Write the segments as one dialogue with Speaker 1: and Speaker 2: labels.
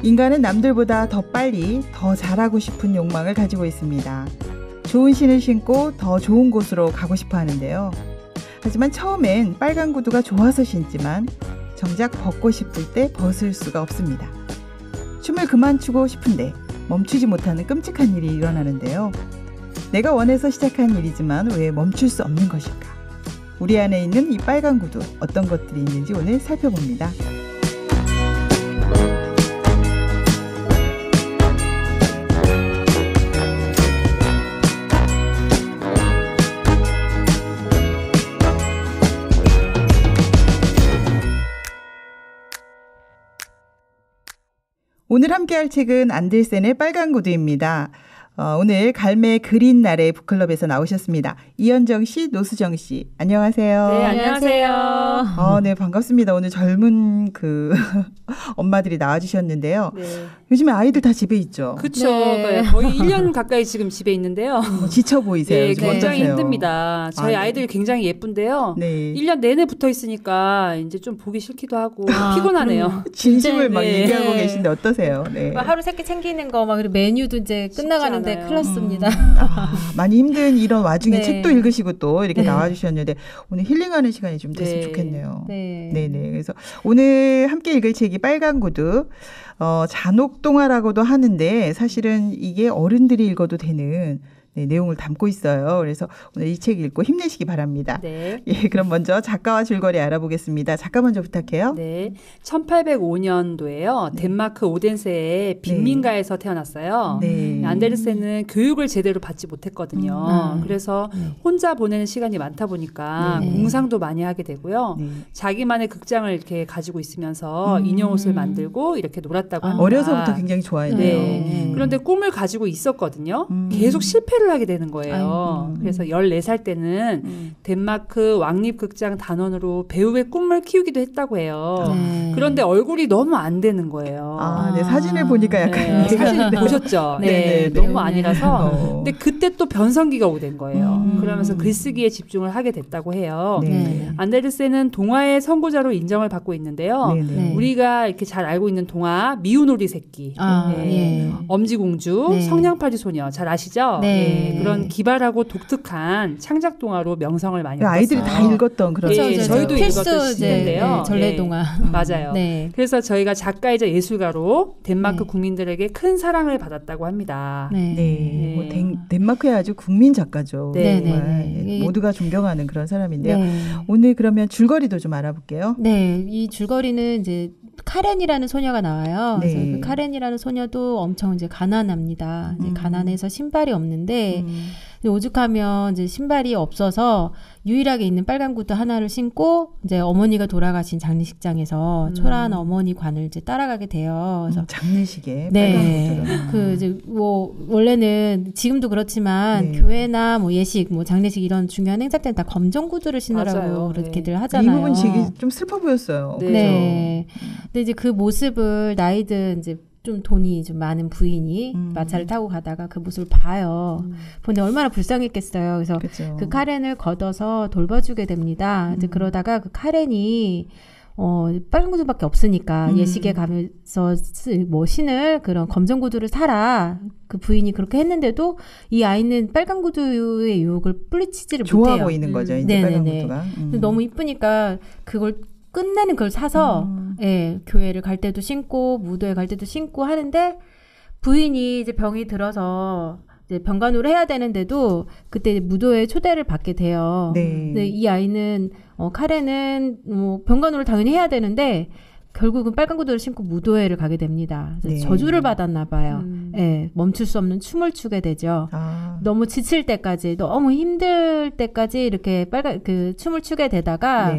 Speaker 1: 인간은 남들보다 더 빨리 더 잘하고 싶은 욕망을 가지고 있습니다. 좋은 신을 신고 더 좋은 곳으로 가고 싶어 하는데요. 하지만 처음엔 빨간 구두가 좋아서 신지만 정작 벗고 싶을 때 벗을 수가 없습니다. 춤을 그만 추고 싶은데 멈추지 못하는 끔찍한 일이 일어나는데요. 내가 원해서 시작한 일이지만 왜 멈출 수 없는 것일까? 우리 안에 있는 이 빨간 구두, 어떤 것들이 있는지 오늘 살펴봅니다. 오늘 함께할 책은 안델센의 빨간 구두입니다. 오늘 갈매 그린 날의 북클럽에서 나오셨습니다. 이현정 씨, 노수정 씨, 안녕하세요.
Speaker 2: 네, 안녕하세요.
Speaker 1: 네, 반갑습니다. 오늘 젊은 엄마들이 나와주셨는데요. 네. 요즘에 아이들 다 집에 있죠.
Speaker 2: 그렇죠.
Speaker 3: 네.
Speaker 2: 거의 1년 가까이 지금 집에 있는데요.
Speaker 1: 지쳐 보이세요.
Speaker 2: 네, 굉장히
Speaker 1: 어떠세요?
Speaker 2: 힘듭니다. 저희 아이들이 굉장히 예쁜데요.
Speaker 1: 네.
Speaker 2: 1년 내내 붙어 있으니까 이제 좀 보기 싫기도 하고 피곤하네요.
Speaker 1: 진심을 막 얘기하고 계신데 어떠세요? 네.
Speaker 3: 하루 세끼 챙기는 거 막 메뉴도 이제 끝나가는데 큰일 났습니다.
Speaker 1: 많이 힘든 이런 와중에
Speaker 3: 네.
Speaker 1: 책도 읽으시고 또 이렇게 나와주셨는데 오늘 힐링하는 시간이 좀 됐으면 좋겠네요.
Speaker 3: 네.
Speaker 1: 네네. 그래서 오늘 함께 읽을 책이 빨간 구두. 잔혹동화라고도 하는데 사실은 이게 어른들이 읽어도 되는 내용을 담고 있어요. 그래서 오늘 이 책 읽고 힘내시기 바랍니다.
Speaker 2: 네.
Speaker 1: 예, 그럼 먼저 작가와 줄거리 알아보겠습니다. 작가 먼저 부탁해요.
Speaker 2: 네. 1805년도에요.
Speaker 1: 네.
Speaker 2: 덴마크 오덴세의 빈민가에서 태어났어요.
Speaker 1: 네.
Speaker 2: 안데르센은 교육을 제대로 받지 못했거든요. 그래서 혼자 보내는 시간이 많다 보니까 공상도 많이 하게 되고요. 자기만의 극장을 이렇게 가지고 있으면서 인형옷을 만들고 이렇게 놀았다고 합니다.
Speaker 1: 어려서부터 굉장히 좋아했네요.
Speaker 2: 네. 그런데 꿈을 가지고 있었거든요. 계속 실패를 하게 되는 거예요. 그래서 14살 때는 덴마크 왕립극장 단원으로 배우의 꿈을 키우기도 했다고 해요. 그런데 얼굴이 너무 안 되는 거예요.
Speaker 1: 네, 사진을 보니까 약간
Speaker 2: 사진 보셨죠? 네, 너무 아니라서. 근데 그때 또 변성기가 오게 거예요. 그러면서 글쓰기에 집중을 하게 됐다고 해요. 안데르센은 동화의 선구자로 인정을 받고 있는데요. 우리가 이렇게 잘 알고 있는 동화 미운오리 새끼, 엄지공주, 성냥팔이 소녀 잘 아시죠? 그런 기발하고 독특한 창작 동화로 명성을 많이 받았어요.
Speaker 1: 아이들이 다 읽었던 그런.
Speaker 2: 저희도 읽었던 시대인데요.
Speaker 3: 전래 동화.
Speaker 2: 맞아요. 그래서 저희가 작가이자 예술가로 덴마크 국민들에게 큰 사랑을 받았다고 합니다.
Speaker 1: 뭐 덴마크의 아주 국민 작가죠. 정말 모두가 존경하는 그런 사람인데요. 오늘 그러면 줄거리도 좀 알아볼게요.
Speaker 3: 네, 이 줄거리는 이제 카렌이라는 소녀가 나와요. 그래서 그 카렌이라는 소녀도 엄청 이제 가난합니다. 이제 가난해서 신발이 없는데 오죽하면 이제 신발이 없어서 유일하게 있는 빨간 구두 하나를 신고 이제 어머니가 돌아가신 장례식장에서 초라한 어머니 관을 이제 따라가게 돼요. 그래서
Speaker 1: 장례식에
Speaker 3: 네, 그 이제 뭐 원래는 지금도 그렇지만 교회나 뭐 예식, 뭐 장례식 이런 중요한 행사 때는 다 검정 구두를 신으라고 그렇게들 하잖아요.
Speaker 1: 이 부분 되게 좀 슬퍼 보였어요.
Speaker 3: 네. 근데 이제 그 모습을 나이든 이제 좀 돈이 좀 많은 부인이 마차를 타고 가다가 그 모습을 봐요. 근데 얼마나 불쌍했겠어요. 그래서 그 카렌을 걷어서 돌봐주게 됩니다. 이제 그러다가 그 카렌이 빨간 구두밖에 없으니까 예식에 가면서 뭐 신을 그런 검정 구두를 사라. 그 부인이 그렇게 했는데도 이 아이는 빨간 구두의 유혹을 뿌리치지를 못해요.
Speaker 1: 좋아 보이는 거죠. 이제 빨간 구두가.
Speaker 3: 너무 이쁘니까 그걸 끝내는 걸 사서 교회를 갈 때도 신고 무도회 갈 때도 신고 하는데 부인이 이제 병이 들어서 이제 병간호를 해야 되는데도 그때 무도회 초대를 받게 돼요. 근데 이 아이는 카렌은 뭐 병간호를 당연히 해야 되는데 결국은 빨간 구두를 신고 무도회를 가게 됩니다. 저주를 받았나 봐요. 멈출 수 없는 춤을 추게 되죠. 너무 지칠 때까지, 너무 힘들 때까지 이렇게 그 춤을 추게 되다가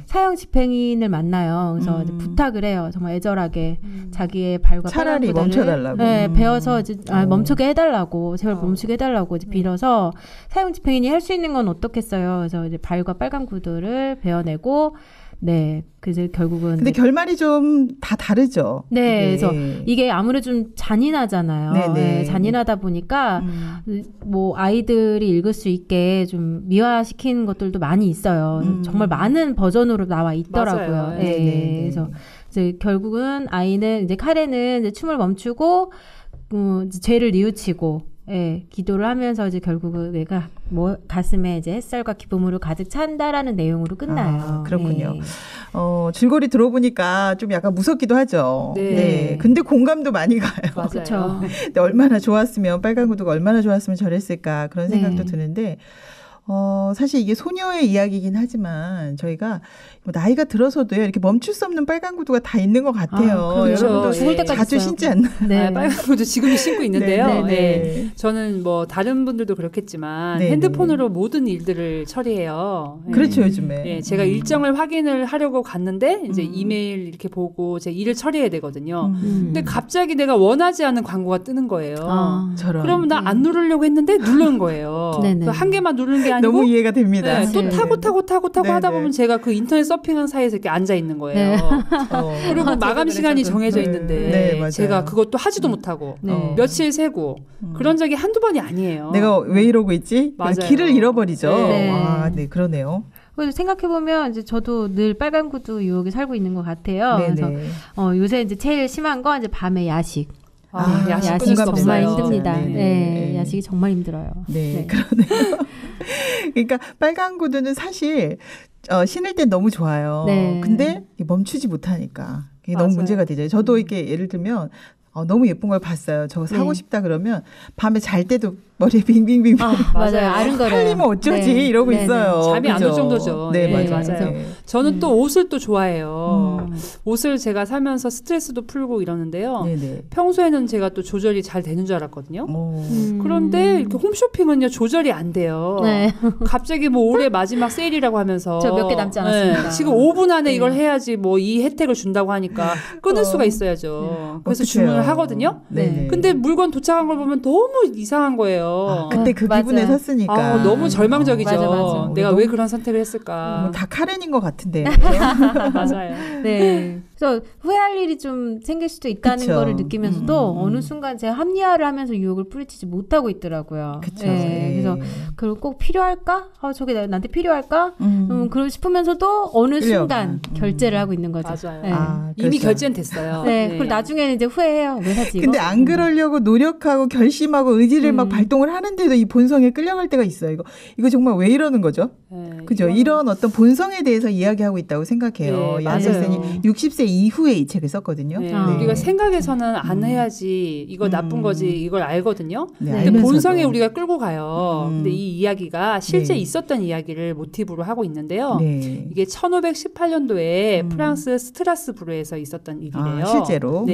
Speaker 3: 사형 집행인을 만나요. 그래서 이제 부탁을 해요. 정말 애절하게 자기의 발과
Speaker 1: 차라리
Speaker 3: 빨간 구두를
Speaker 1: 멈춰달라고.
Speaker 3: 베어서 이제 멈추게 해달라고, 제발 멈추게 해달라고 이제 빌어서 사형 집행인이 할 수 있는 건 어떻겠어요. 그래서 이제 발과 빨간 구두를 베어내고 네. 그래서 결국은.
Speaker 1: 근데 결말이 좀 다 다르죠.
Speaker 3: 네. 그래서 이게 아무래도 좀 잔인하잖아요. 네, 잔인하다 보니까 뭐 아이들이 읽을 수 있게 좀 미화시킨 것들도 많이 있어요. 정말 많은 버전으로 나와 있더라고요. 네. 그래서 이제 결국은 아이는 이제 카렌은 이제 춤을 멈추고 이제 죄를 뉘우치고 기도를 하면서 이제 결국은 내가 뭐 가슴에 이제 햇살과 기쁨으로 가득 찬다라는 내용으로 끝나요.
Speaker 1: 그렇군요. 줄거리 들어보니까 좀 약간 무섭기도 하죠. 네. 근데 공감도 많이 가요.
Speaker 3: 그렇죠.
Speaker 1: 근데 얼마나 좋았으면 빨간 구두가 얼마나 좋았으면 저랬을까 그런 생각도 드는데 사실 이게 소녀의 이야기이긴 하지만 저희가 나이가 들어서도요 이렇게 멈출 수 없는 빨간 구두가 다 있는 것 같아요.
Speaker 3: 그렇죠.
Speaker 1: 여러분도
Speaker 3: 죽을 때까지
Speaker 1: 자주
Speaker 3: 있어요.
Speaker 1: 신지 않나요?
Speaker 2: 네. 빨간 구두 지금도 신고 있는데요.
Speaker 1: 네.
Speaker 2: 저는 뭐 다른 분들도 그렇겠지만 핸드폰으로 모든 일들을 처리해요.
Speaker 1: 그렇죠 요즘에.
Speaker 2: 제가 일정을 확인을 하려고 갔는데 이제 이메일 이렇게 보고 제 일을 처리해야 되거든요. 근데 갑자기 내가 원하지 않은 광고가 뜨는 거예요. 그러면 나 안 누르려고 했는데 누른 거예요. 한 개만 누르는 게 아니고
Speaker 1: 너무 이해가 됩니다.
Speaker 2: 또 타고 하다 보면 제가 그 인터넷 서핑한 사이에서 이렇게 앉아 있는 거예요. 그리고 마감 시간이 정해져 있는데 제가 그것도 하지도 못하고 며칠 새고 그런 적이 한두 번이 아니에요.
Speaker 1: 내가 왜 이러고 있지?
Speaker 2: 맞아요.
Speaker 1: 길을 잃어버리죠.
Speaker 3: 네.
Speaker 1: 네, 그러네요.
Speaker 3: 그래서 생각해보면 이제 저도 늘 빨간 구두 유혹에 살고 있는 것 같아요. 그래서 요새 이제 제일 심한 건 이제 밤에 야식. 야식이 정말 힘듭니다. 야식이 정말 힘들어요.
Speaker 1: 네. 그러네요. 그러니까 빨간 구두는 사실 신을 땐 너무 좋아요. 근데 멈추지 못하니까 그게 너무 문제가 되죠. 저도 이렇게 예를 들면 너무 예쁜 걸 봤어요. 저거 사고 싶다 그러면 밤에 잘 때도 머리에 빙빙빙
Speaker 3: 맞아요. 아른거려요.
Speaker 1: 팔리면 어쩌지 이러고 있어요.
Speaker 2: 잠이 안 올 정도죠.
Speaker 1: 네, 맞아요.
Speaker 2: 저는 또 옷을 또 좋아해요. 옷을 제가 사면서 스트레스도 풀고 이러는데요. 평소에는 제가 또 조절이 잘 되는 줄 알았거든요. 그런데 이렇게 홈쇼핑은요 조절이 안 돼요. 갑자기 뭐 올해 마지막 세일이라고 하면서
Speaker 3: 저 몇 개 남지 않았습니다.
Speaker 2: 지금 5분 안에 이걸 해야지 뭐 이 혜택을 준다고 하니까 끊을 수가 있어야죠. 그래서 주문을 하거든요. 근데 물건 도착한 걸 보면 너무 이상한 거예요.
Speaker 1: 그때 그 기분에 섰으니까.
Speaker 2: 너무 절망적이죠.
Speaker 3: 맞아.
Speaker 2: 내가 왜 그런 선택을 했을까.
Speaker 1: 다 카렌인 것 같은데.
Speaker 2: 맞아요.
Speaker 3: 네. 그래서 후회할 일이 좀 생길 수도 있다는 거를 느끼면서도 어느 순간 제가 합리화를 하면서 유혹을 뿌리치지 못하고 있더라고요.
Speaker 1: 그래서
Speaker 3: 그걸 꼭 필요할까? 저게 나한테 필요할까? 그러고 싶으면서도 어느 순간 결제를 하고 있는 거죠.
Speaker 2: 맞아요. 이미 결제는 됐어요.
Speaker 3: 그리고 나중에는 이제 후회해요. 왜 사지 이거?
Speaker 1: 근데 안 그러려고 노력하고 결심하고 의지를 막 발동을 하는데도 이 본성에 끌려갈 때가 있어요. 이거 정말 왜 이러는 거죠? 그죠? 이런 어떤 본성에 대해서 이야기하고 있다고 생각해요. 얀데센이 60세 이후에 이 책을 썼거든요.
Speaker 2: 우리가 생각해서는 안 해야지 이거 나쁜 거지 이걸 알거든요. 근데
Speaker 1: 알면서도.
Speaker 2: 본성에 우리가 끌고 가요. 근데 이 이야기가 실제 있었던 이야기를 모티브로 하고 있는데요. 이게 1518년도에 프랑스 스트라스부르에서 있었던 일이래요.
Speaker 1: 실제로?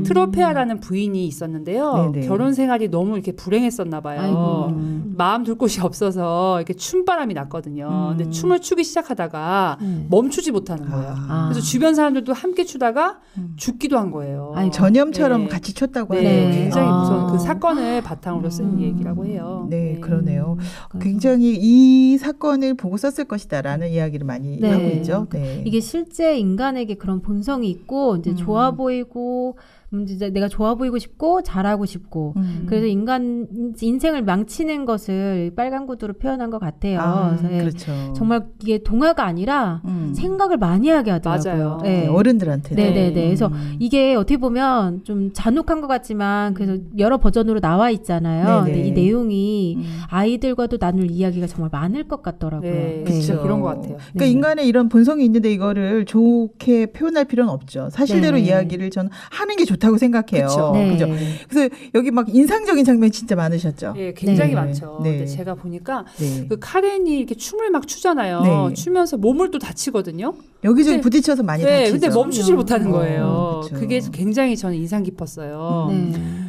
Speaker 2: 트로페아라는 부인이 있었는데요. 결혼 생활이 너무 이렇게 불행했었나 봐요. 마음 둘 곳이 없어서 이렇게 춤바람이 났거든요. 근데 춤을 추기 시작하다가 멈추지 못하는 거예요. 그래서 주변 사람들도 함께 추다가 죽기도 한 거예요.
Speaker 1: 전염처럼 같이 췄다고 하네요.
Speaker 2: 굉장히 무서운 그 사건을 바탕으로 쓴 얘기라고 해요.
Speaker 1: 그러네요. 굉장히 이 사건을 보고 썼을 것이다라는 이야기를 많이 하고 있죠.
Speaker 3: 이게 실제 인간에게 그런 본성이 있고 이제 좋아 보이고 이제 내가 좋아 보이고 싶고 잘하고 싶고 그래서 인생을 망치는 것을 빨간 구두로 표현한 것 같아요. 그래서
Speaker 1: 그렇죠.
Speaker 3: 정말 이게 동화가 아니라 생각을 많이 하게 하더라고요.
Speaker 1: 맞아요. 어른들한테.
Speaker 3: 그래서 이게 어떻게 보면 좀 잔혹한 것 같지만 그래서 여러 버전으로 나와 있잖아요. 근데 이 내용이 아이들과도 나눌 이야기가 정말 많을 것 같더라고요.
Speaker 2: 그렇죠. 그런 것 같아요.
Speaker 1: 그러니까 인간의 이런 본성이 있는데 이거를 좋게 표현할 필요는 없죠. 사실대로 이야기를 저는 하는 게 좋다고 생각해요. 그죠? 그래서 여기 막 인상적인 장면이 진짜 많으셨죠.
Speaker 2: 굉장히 많죠. 근데 제가 보니까 그 카렌이 이렇게 춤을 막 추잖아요. 추면서 몸을 또 다치거든요.
Speaker 1: 여기저기 부딪혀서 많이 다치죠.
Speaker 2: 근데 멈추질 못하는 거예요. 그게 굉장히 저는 인상 깊었어요.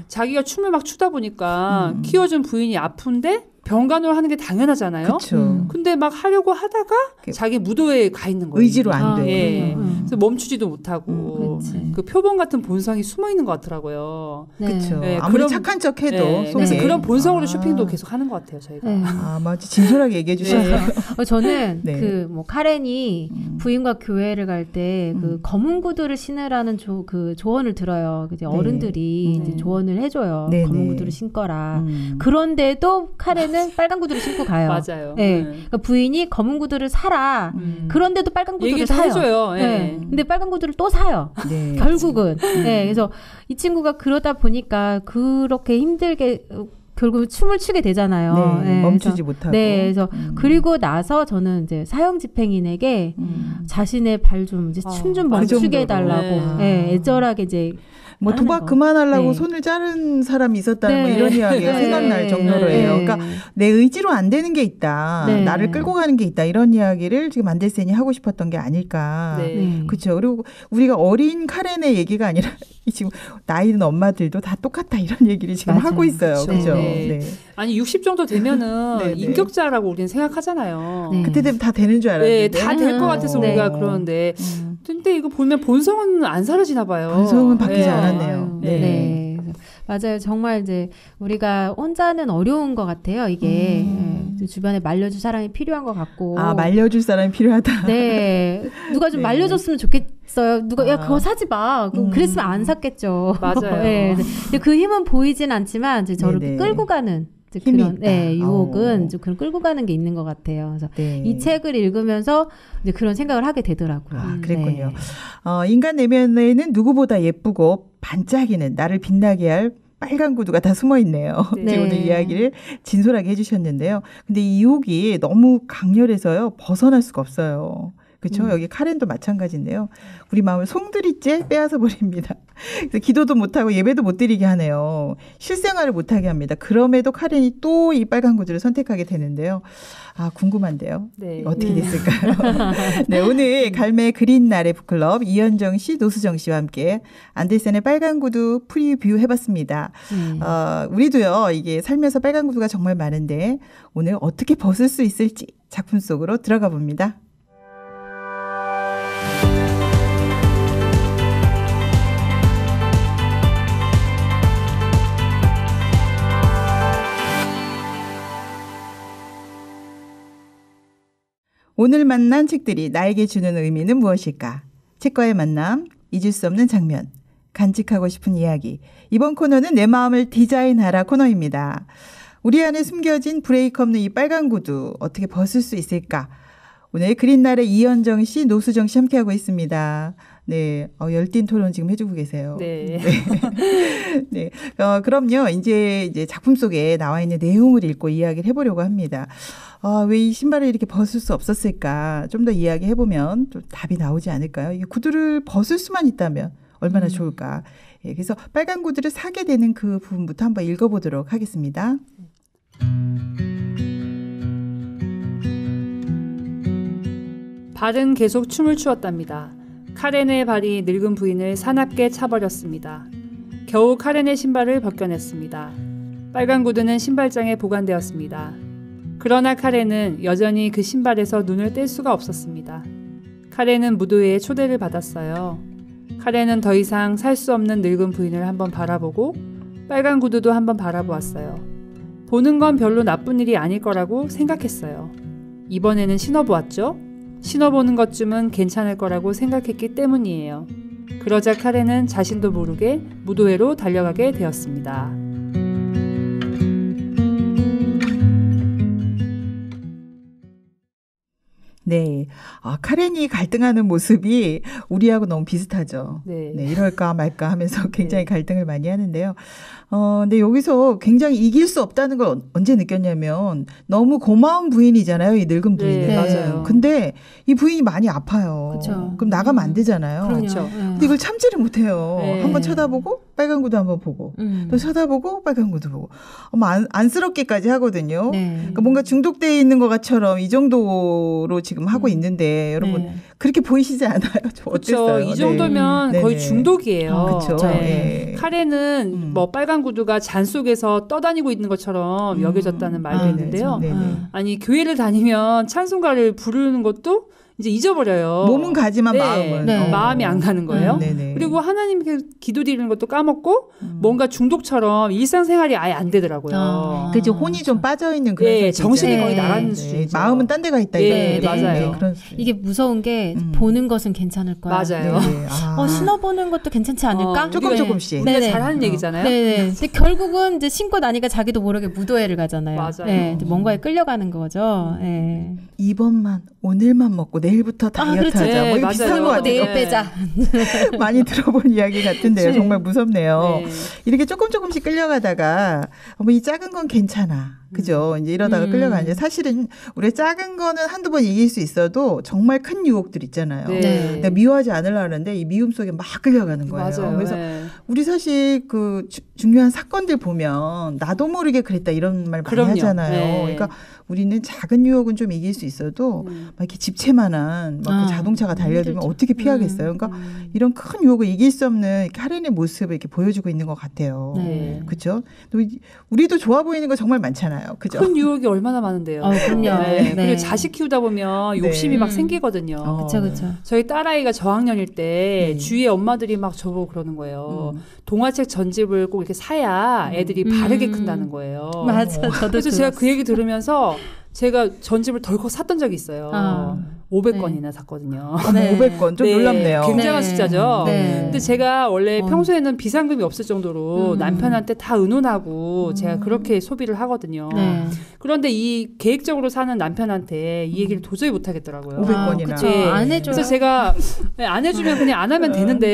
Speaker 2: 자기가 춤을 막 추다 보니까 키워준 부인이 아픈데 병간호를 하는 게 당연하잖아요. 근데 막 하려고 하다가 자기 무도회에 가 있는 거예요.
Speaker 1: 의지로 안 돼.
Speaker 2: 예. 그래서 멈추지도 못하고 그 표본 같은 본성이 숨어 있는 것 같더라고요.
Speaker 1: 그렇죠. 네, 아무리 착한 척해도
Speaker 2: 그래서 그런 본성으로 쇼핑도 계속 하는 것 같아요. 저희가.
Speaker 1: 아, 맞지. 진솔하게 얘기해 주셔서.
Speaker 3: 저는 그 뭐 카렌이 부인과 교회를 갈 때 그 검은 구두를 신으라는 그 조언을 들어요. 이제 어른들이 이제 조언을 해줘요. 검은 구두를 신거라. 그런데도 카렌은 빨간 구두를 신고 가요.
Speaker 2: 맞아요.
Speaker 3: 그러니까 부인이 검은 구두를 사라. 그런데도 빨간 구두를 사요.
Speaker 2: 해줘요.
Speaker 3: 근데 빨간 구두를 또 사요. 결국은. 그래서 이 친구가 그러다 보니까 그렇게 힘들게 결국 춤을 추게 되잖아요.
Speaker 1: 멈추지 못하고.
Speaker 3: 그래서 그리고 나서 저는 이제 사형 집행인에게 자신의 발 좀 이제 춤 좀 멈추게 해달라고 애절하게 이제
Speaker 1: 뭐 도박 그만하려고 손을 자른 사람이 있었다는 뭐 이런 이야기가 생각날 정도로 해요. 그러니까 내 의지로 안 되는 게 있다. 나를 끌고 가는 게 있다. 이런 이야기를 지금 안데르센이 하고 싶었던 게 아닐까. 그렇죠. 그리고 우리가 어린 카렌의 얘기가 아니라 지금 나이 든 엄마들도 다 똑같다 이런 얘기를 지금 하고 있어요. 그렇죠.
Speaker 2: 아니 60 정도 되면은 인격자라고 우리는 생각하잖아요.
Speaker 1: 그때 되면 다 되는 줄 알았는데.
Speaker 2: 다 될 것 같아서 우리가 그러는데 근데 이거 보면 본성은 안 사라지나 봐요.
Speaker 1: 본성은 바뀌지 않았네요.
Speaker 3: 맞아요. 정말 이제 우리가 혼자는 어려운 것 같아요. 이게 주변에 말려줄 사람이 필요한 것 같고.
Speaker 1: 아, 말려줄 사람이 필요하다.
Speaker 3: 누가 좀 말려줬으면 좋겠어요. 누가 야 그거 사지 마. 그랬으면 안 샀겠죠.
Speaker 2: 맞아요.
Speaker 3: 근데 그 힘은 보이진 않지만 이제 저를 끌고 가는. 그런 유혹은 좀 그런 끌고 가는 게 있는 것 같아요. 그래서 이 책을 읽으면서 이제 그런 생각을 하게 되더라고요.
Speaker 1: 아, 그랬군요. 인간 내면에는 누구보다 예쁘고 반짝이는 나를 빛나게 할 빨간 구두가 다 숨어 있네요. 오늘 이야기를 진솔하게 해주셨는데요. 근데 이 유혹이 너무 강렬해서요. 벗어날 수가 없어요. 그렇죠. 여기 카렌도 마찬가지인데요. 우리 마음을 송두리째 빼앗아 버립니다. 그래서 기도도 못하고 예배도 못 드리게 하네요. 실생활을 못하게 합니다. 그럼에도 카렌이 또 이 빨간 구두를 선택하게 되는데요. 아, 궁금한데요. 어떻게 됐을까요? 오늘 갈매 그린 날의 북클럽 이현정 씨, 노수정 씨와 함께 안데르센의 빨간 구두 프리뷰 해봤습니다. 우리도요, 이게 살면서 빨간 구두가 정말 많은데 오늘 어떻게 벗을 수 있을지 작품 속으로 들어가 봅니다. 오늘 만난 책들이 나에게 주는 의미는 무엇일까? 책과의 만남, 잊을 수 없는 장면, 간직하고 싶은 이야기. 이번 코너는 내 마음을 디자인하라 코너입니다. 우리 안에 숨겨진 브레이크 없는 이 빨간 구두 어떻게 벗을 수 있을까? 오늘 그린날의 이현정 씨, 노수정 씨 함께하고 있습니다. 열띤 토론 지금 해주고 계세요. 그럼요. 이제 작품 속에 나와 있는 내용을 읽고 이야기를 해보려고 합니다. 왜 이 신발을 이렇게 벗을 수 없었을까? 좀 더 이야기해보면 좀 답이 나오지 않을까요? 이 구두를 벗을 수만 있다면 얼마나 좋을까? 그래서 빨간 구두를 사게 되는 그 부분부터 한번 읽어보도록 하겠습니다.
Speaker 2: 발은 계속 춤을 추었답니다. 카렌의 발이 늙은 부인을 사납게 차버렸습니다. 겨우 카렌의 신발을 벗겨냈습니다. 빨간 구두는 신발장에 보관되었습니다. 그러나 카렌은 여전히 그 신발에서 눈을 뗄 수가 없었습니다. 카렌은 무도회에 초대를 받았어요. 카렌은 더 이상 살 수 없는 늙은 부인을 한번 바라보고 빨간 구두도 한번 바라보았어요. 보는 건 별로 나쁜 일이 아닐 거라고 생각했어요. 이번에는 신어보았죠? 신어보는 것쯤은 괜찮을 거라고 생각했기 때문이에요. 그러자 카렌은 자신도 모르게 무도회로 달려가게 되었습니다.
Speaker 1: 카렌이 갈등하는 모습이 우리하고 너무 비슷하죠. 이럴까 말까 하면서 굉장히 갈등을 많이 하는데요. 근데 여기서 굉장히 이길 수 없다는 걸 언제 느꼈냐면 너무 고마운 부인이잖아요. 이 늙은 부인은.
Speaker 2: 맞아요.
Speaker 1: 근데 이 부인이 많이 아파요. 그럼 나가면 안 되잖아요.
Speaker 2: 그렇죠.
Speaker 1: 근데 이걸 참지를 못해요. 한번 쳐다보고 빨간 구두 한번 보고 또 쳐다보고 빨간 구두 보고 안쓰럽게까지 하거든요.
Speaker 3: 네.
Speaker 1: 그러니까 뭔가 중독되어 있는 것처럼 이 정도로 지금 하고 있는데 여러분
Speaker 3: 네.
Speaker 1: 그렇게 보이시지 않아요?
Speaker 2: 그렇죠. 이 정도면
Speaker 1: 네.
Speaker 2: 거의
Speaker 1: 네네.
Speaker 2: 중독이에요.
Speaker 1: 그렇죠.
Speaker 2: 네. 카레는 뭐 빨간 구두가 잔 속에서 떠다니고 있는 것처럼 여겨졌다는 말도 있는데요. 아니 교회를 다니면 찬송가를 부르는 것도 이제 잊어버려요.
Speaker 1: 몸은 가지만
Speaker 2: 네.
Speaker 1: 마음은.
Speaker 3: 네.
Speaker 2: 마음이 안 가는 거예요.
Speaker 1: 네네.
Speaker 2: 그리고 하나님께 기도드리는 것도 까먹고 뭔가 중독처럼 일상생활이 아예 안 되더라고요.
Speaker 1: 그죠. 혼이 좀 빠져 있는 그런
Speaker 2: 네,
Speaker 1: 상태죠.
Speaker 2: 정신이
Speaker 3: 네.
Speaker 2: 거의 나가는
Speaker 1: 네.
Speaker 2: 수준이죠.
Speaker 1: 마음은 딴 데 가 있다.
Speaker 2: 네,
Speaker 1: 이거죠.
Speaker 2: 맞아요.
Speaker 1: 그런 수준.
Speaker 3: 이게 무서운 게 보는 것은 괜찮을 거야.
Speaker 2: 맞아요.
Speaker 1: 네.
Speaker 3: 신어보는 것도 괜찮지 않을까?
Speaker 1: 조금씩.
Speaker 2: 우리가
Speaker 3: 네네.
Speaker 2: 잘하는 얘기잖아요.
Speaker 3: 네네. 근데 결국은 이제 신고 나니까 자기도 모르게 무도회를 가잖아요.
Speaker 2: 맞아요.
Speaker 3: 네, 이제 뭔가에 끌려가는 거죠. 네.
Speaker 1: 이번만 오늘만 먹고 내일부터 다이어트
Speaker 3: 그렇죠.
Speaker 1: 하자. 뭐 이거
Speaker 2: 맞아요.
Speaker 1: 비슷한 것
Speaker 3: 먹고
Speaker 1: 같아요.
Speaker 3: 내일
Speaker 2: 네.
Speaker 3: 빼자.
Speaker 1: 많이 들어본 이야기 같은데요. 정말 무섭네요.
Speaker 2: 네.
Speaker 1: 이렇게 조금씩 끌려가다가 이 작은 건 괜찮아. 그죠? 이제 이러다가 끌려가는데 사실은 우리 작은 거는 한두 번 이길 수 있어도 정말 큰 유혹들 있잖아요.
Speaker 2: 네.
Speaker 1: 내가 미워하지 않으려 하는데 이 미움 속에 막 끌려가는 거예요.
Speaker 2: 맞아요.
Speaker 1: 그래서
Speaker 2: 네.
Speaker 1: 우리 사실 그 중요한 사건들 보면 나도 모르게 그랬다 이런 말 많이
Speaker 2: 그럼요.
Speaker 1: 하잖아요.
Speaker 2: 네.
Speaker 1: 그러니까 우리는 작은 유혹은 좀 이길 수 있어도 막 이렇게 집채만한 막 그 자동차가 달려들면 어떻게 피하겠어요? 그러니까 이런 큰 유혹을 이길 수 없는 이렇게 하나님의 모습을 이렇게 보여주고 있는 것 같아요.
Speaker 2: 네.
Speaker 1: 그렇죠? 우리도 좋아 보이는 거 정말 많잖아요. 그죠?
Speaker 2: 큰 유혹이 얼마나 많은데요.
Speaker 3: 그럼요.
Speaker 2: 네.
Speaker 3: 네.
Speaker 2: 그리고 자식 키우다 보면 욕심이
Speaker 1: 네.
Speaker 2: 막 생기거든요.
Speaker 3: 그렇죠.
Speaker 2: 저희 딸아이가 저학년일 때
Speaker 1: 네.
Speaker 2: 주위에 엄마들이 막 저보고 그러는 거예요. 동화책 전집을 꼭 이렇게 사야 애들이 바르게 큰다는 거예요.
Speaker 3: 맞아. 저도
Speaker 2: 그래서 제가 그 얘기 들으면서 제가 전집을 덜컥 샀던 적이 있어요. 500권이나 샀거든요.
Speaker 3: 네.
Speaker 1: 500권 좀 놀랍네요.
Speaker 2: 굉장한
Speaker 3: 네.
Speaker 2: 숫자죠.
Speaker 3: 네.
Speaker 2: 근데 제가 원래 평소에는 비상금이 없을 정도로 남편한테 다 의논하고 제가 그렇게 소비를 하거든요.
Speaker 3: 네.
Speaker 2: 그런데 이 계획적으로 사는 남편한테 이 얘기를 도저히 못 하겠더라고요.
Speaker 1: 500권이나.
Speaker 3: 그렇죠.
Speaker 2: 네.
Speaker 3: 안 해줘요.
Speaker 2: 그래서 제가 안 해주면 그냥 안 하면 되는데